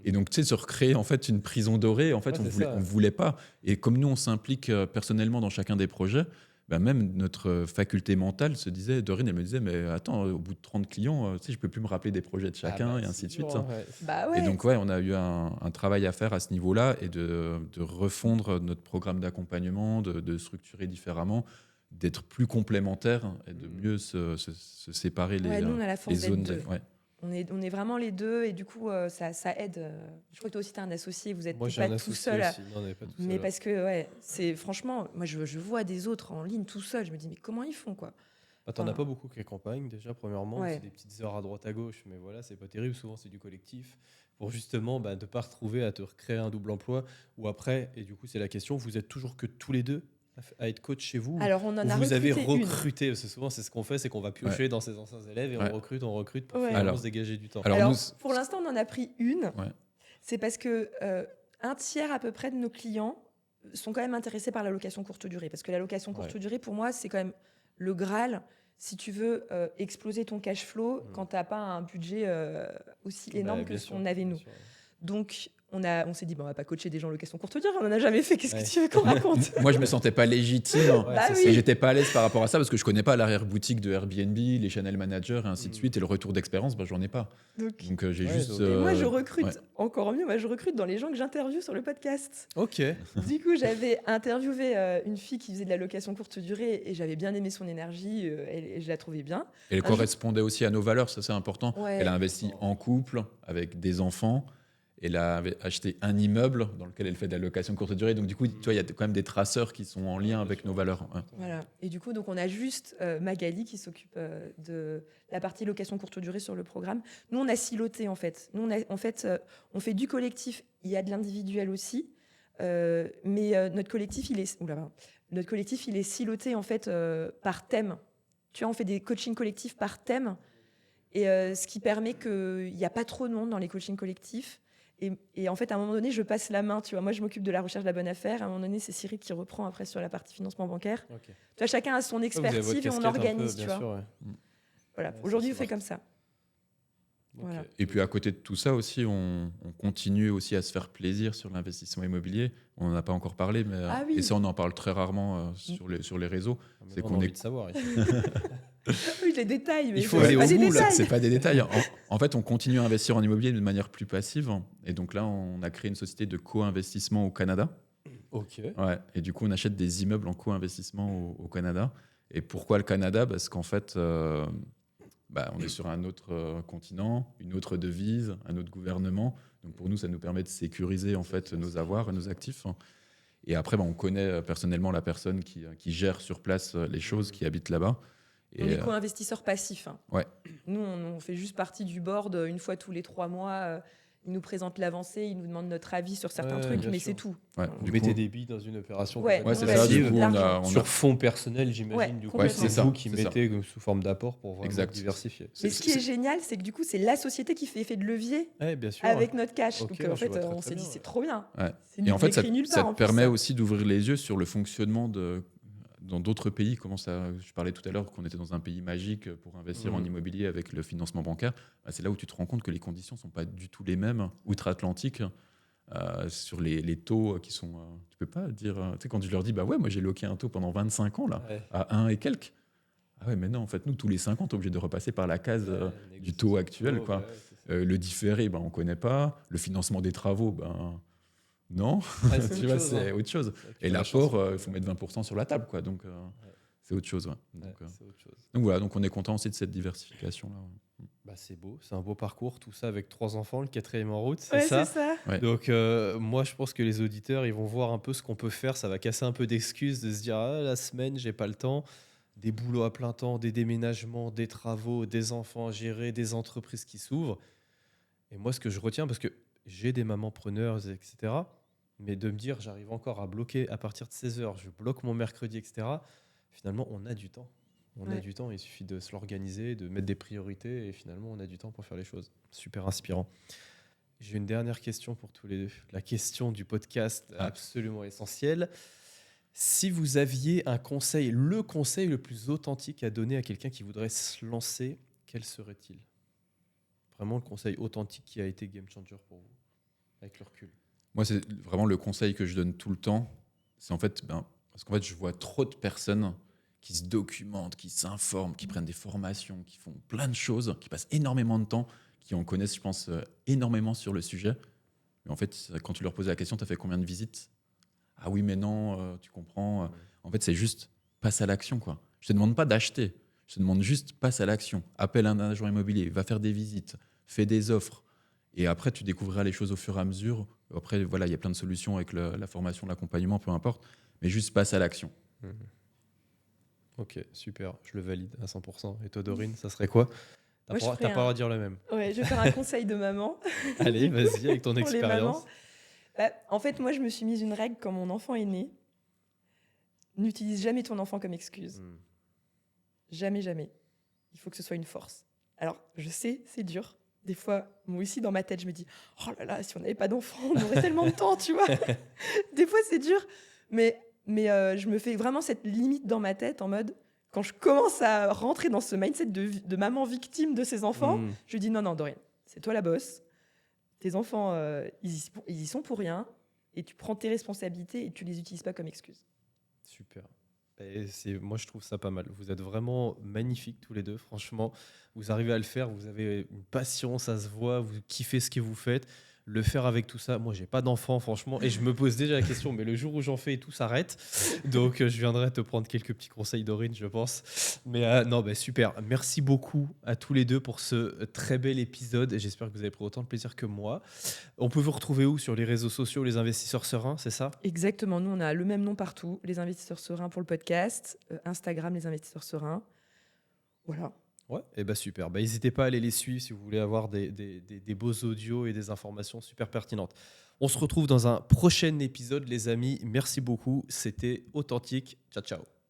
Et donc, tu sais, se recréer en fait une prison dorée, en fait, on voulait pas. Et comme nous, on s'implique personnellement dans chacun des projets, même notre faculté mentale se disait, Dorine, elle me disait, mais attends, au bout de 30 clients, tu sais, je peux plus me rappeler des projets de chacun et ainsi de suite. Ouais. Et donc, on a eu un travail à faire à ce niveau-là et de refondre notre programme d'accompagnement, de structurer différemment, d'être plus complémentaires et de mieux se séparer nous, on a la force les zones. d'être deux. On est vraiment les deux et du coup, ça aide. Je crois que toi aussi, tu es un associé, vous n'êtes pas tout seul. Mais parce que, c'est franchement, moi, je vois des autres en ligne tout seul. Je me dis, mais comment ils font, quoi? T'en as pas beaucoup qui accompagnent déjà, premièrement. Ouais. C'est des petites heures à droite à gauche, mais voilà, c'est pas terrible. Souvent, c'est du collectif pour justement ne pas retrouver à te recréer un double emploi. Ou après, et du coup, c'est la question, vous êtes toujours que tous les deux à être coach chez vous? Alors, on en a vous avez recruté. Parce que souvent, c'est ce qu'on fait, c'est qu'on va piocher dans ses anciens élèves et on recrute pour finalement se dégager du temps. Alors pour l'instant, on en a pris une. Ouais. C'est parce que un tiers à peu près de nos clients sont quand même intéressés par la location courte durée. Parce que la location courte durée, pour moi, c'est quand même le Graal si tu veux exploser ton cash flow quand tu n'as pas un budget aussi énorme que ce qu'on avait nous. Donc, on s'est dit, on va pas coacher des gens en location courte durée, on n'en a jamais fait, qu'est-ce que tu veux qu'on raconte? Moi, je me sentais pas légitime et j'étais pas à l'aise par rapport à ça parce que je connais pas l'arrière-boutique de Airbnb, les channel managers et ainsi de suite, et le retour d'expérience, j'en ai pas. Donc j'ai juste... moi, je recrute, encore mieux, moi, je recrute dans les gens que j'interviewe sur le podcast. Ok. Du coup, j'avais interviewé une fille qui faisait de la location courte durée et j'avais bien aimé son énergie et je la trouvais bien. Et elle correspondait aussi à nos valeurs, ça c'est important. Ouais. Elle a investi en couple, avec des enfants. elle avait acheté un immeuble dans lequel elle fait de la location courte durée. Donc, du coup, tu vois, il y a quand même des traceurs qui sont en lien avec nos valeurs. Ouais. Voilà. Et du coup, donc, on a juste Magali qui s'occupe de la partie location courte durée sur le programme. Nous, on a siloté, en fait. Nous, on fait du collectif. Il y a de l'individuel aussi. Mais notre collectif, notre collectif, il est siloté, en fait, par thème. Tu vois, on fait des coachings collectifs par thème. Et ce qui permet qu'il n'y a pas trop de monde dans les coachings collectifs. Et en fait, à un moment donné, je passe la main. Tu vois, moi, je m'occupe de la recherche de la bonne affaire. À un moment donné, c'est Cyril qui reprend après sur la partie financement bancaire. Ok. Tu vois, chacun a son expertise et on organise. Tu vois. Sûr, ouais. Voilà. Ouais, Aujourd'hui, ça on fait marche. comme ça. Ok. Voilà. Et puis à côté de tout ça aussi, on continue aussi à se faire plaisir sur l'investissement immobilier. On n'en a pas encore parlé, mais Ah oui. et ça on en parle très rarement sur les réseaux. Maintenant, C'est on a qu'on envie est de savoir. Ici. Oui, les détails. Mais Il faut c'est aller pas au des bout, là. détails. C'est pas des détails. En fait, on continue à investir en immobilier de manière plus passive. Et donc là, on a créé une société de co-investissement au Canada. Ok. Ouais. Et du coup, on achète des immeubles en co-investissement au Canada. Et pourquoi le Canada? Parce qu'en fait, on est sur un autre continent, une autre devise, un autre gouvernement. Donc pour nous, ça nous permet de sécuriser en fait nos avoirs et nos actifs. Et après, on connaît personnellement la personne qui gère sur place les choses, qui habite là-bas. On Et est co-investisseurs passifs. Hein. ouais. Nous, on fait juste partie du board une fois tous les 3 mois. Ils nous présentent l'avancée, ils nous demandent notre avis sur certains Ouais, trucs, bien mais sûr. c'est tout. Ouais. Vous Du mettez coup- des billes dans une opération. Ouais, Ouais, c'est on ça. va Du juste coup, l'argent. Sur fonds personnels, j'imagine. Ouais, du coup, complètement. c'est ça, vous qui c'est ça. mettez sous forme d'apport pour vraiment Exact. diversifier. Mais ce qui est génial, c'est que du coup, c'est la société qui fait effet de levier Ouais, bien sûr. avec notre cash. Ok, Donc je en fait, vois très, on très s'est dit, bien, c'est ouais. trop bien. Ouais. C'est Et en fait, écrit nulle ça part, en plus, permet ça. aussi d'ouvrir les yeux sur le fonctionnement dans d'autres pays. Je parlais tout à l'heure qu'on était dans un pays magique pour investir en immobilier avec le financement bancaire. C'est là où tu te rends compte que les conditions ne sont pas du tout les mêmes outre-Atlantique. Sur les taux qui sont... tu peux pas dire... tu sais, quand je leur dis, ouais, moi j'ai loqué un taux pendant 25 ans, là, Ouais. à 1 et quelques. Ah ouais, mais non, en fait, nous, tous les 5 ans, tu es obligé de repasser par la case du taux actuel. Oh, Quoi. bah ouais, c'est ça. Le différé, on ne connaît pas. Le financement des travaux, non. Ouais, c'est Tu autre vois, chose, c'est hein. autre chose. C'est vrai que Et tu as la l'apport, chance, il faut mettre 20% sur la table. Quoi. Donc, c'est autre chose. Ouais. ouais, c'est autre chose. Donc voilà, donc on est content aussi de cette diversification-là. Ouais. Bah, c'est beau, c'est un beau parcours, tout ça avec 3 enfants, le 4e en route, c'est Ouais, ça. c'est ça. Ouais. Donc moi je pense que les auditeurs ils vont voir un peu ce qu'on peut faire, ça va casser un peu d'excuses de se dire la semaine j'ai pas le temps, des boulots à plein temps, des déménagements, des travaux, des enfants à gérer, des entreprises qui s'ouvrent. Et moi ce que je retiens, parce que j'ai des mamans preneurs etc, mais de me dire j'arrive encore à bloquer à partir de 16h, je bloque mon mercredi etc, finalement on a du temps. On a Ouais. du temps, il suffit de se l'organiser, de mettre des priorités et finalement on a du temps pour faire les choses. Super inspirant. J'ai une dernière question pour tous les deux. La question du podcast absolument essentielle. Si vous aviez un conseil, le conseil le plus authentique à donner à quelqu'un qui voudrait se lancer, quel serait-il? Vraiment le conseil authentique qui a été game changer pour vous, avec le recul. Moi, c'est vraiment le conseil que je donne tout le temps. C'est en fait, parce qu'en fait, je vois trop de personnes qui se documentent, qui s'informent, qui prennent des formations, qui font plein de choses, qui passent énormément de temps, qui en connaissent, je pense, énormément sur le sujet. Mais en fait, quand tu leur poses la question, tu as fait combien de visites? Ah oui, mais non, tu comprends. En fait, c'est juste passe à l'action, quoi. Je te demande pas d'acheter. Je te demande juste passe à l'action. Appelle un agent immobilier, va faire des visites, fais des offres. Et après, tu découvriras les choses au fur et à mesure. Après, voilà, il y a plein de solutions avec la formation, l'accompagnement, peu importe. Mais juste passe à l'action. Ok, super, je le valide à 100%. Et toi, Dorine, ça serait quoi? T'as Moi, je pas ferais le droit de dire le même. Ouais, je vais faire un conseil de maman. Allez, vas-y, avec ton Pour les expérience. mamans. En fait, moi, je me suis mise une règle quand mon enfant est né. N'utilise jamais ton enfant comme excuse. Jamais, jamais. Il faut que ce soit une force. Alors, je sais, c'est dur. Des fois, moi aussi, dans ma tête, je me dis « Oh là là, si on n'avait pas d'enfant, on aurait tellement de temps, tu vois ?» Des fois, c'est dur. Mais je me fais vraiment cette limite dans ma tête en mode, quand je commence à rentrer dans ce mindset de maman victime de ses enfants, je dis « Non, non, Dorine, c'est toi la boss. Tes enfants, ils y sont pour rien. Et tu prends tes responsabilités et tu les utilises pas comme excuse. » Super. Et moi, je trouve ça pas mal. Vous êtes vraiment magnifiques tous les deux, franchement. Vous arrivez à le faire, vous avez une passion, ça se voit, vous kiffez ce que vous faites. le faire avec tout ça. Moi, j'ai pas d'enfant, franchement, et je me pose déjà la question, mais le jour où j'en fais, tout s'arrête. Donc, je viendrai te prendre quelques petits conseils, Dorine, je pense. Mais non, bah, super. Merci beaucoup à tous les deux pour ce très bel épisode. Et j'espère que vous avez pris autant de plaisir que moi. On peut vous retrouver où sur les réseaux sociaux, les investisseurs sereins, c'est ça? Exactement, nous on a le même nom partout, les investisseurs sereins pour le podcast, Instagram les investisseurs sereins. Voilà. Ouais, et bah super. Bah, n'hésitez pas à aller les suivre si vous voulez avoir des beaux audios et des informations super pertinentes. On se retrouve dans un prochain épisode, les amis. Merci beaucoup. C'était authentique. Ciao, ciao.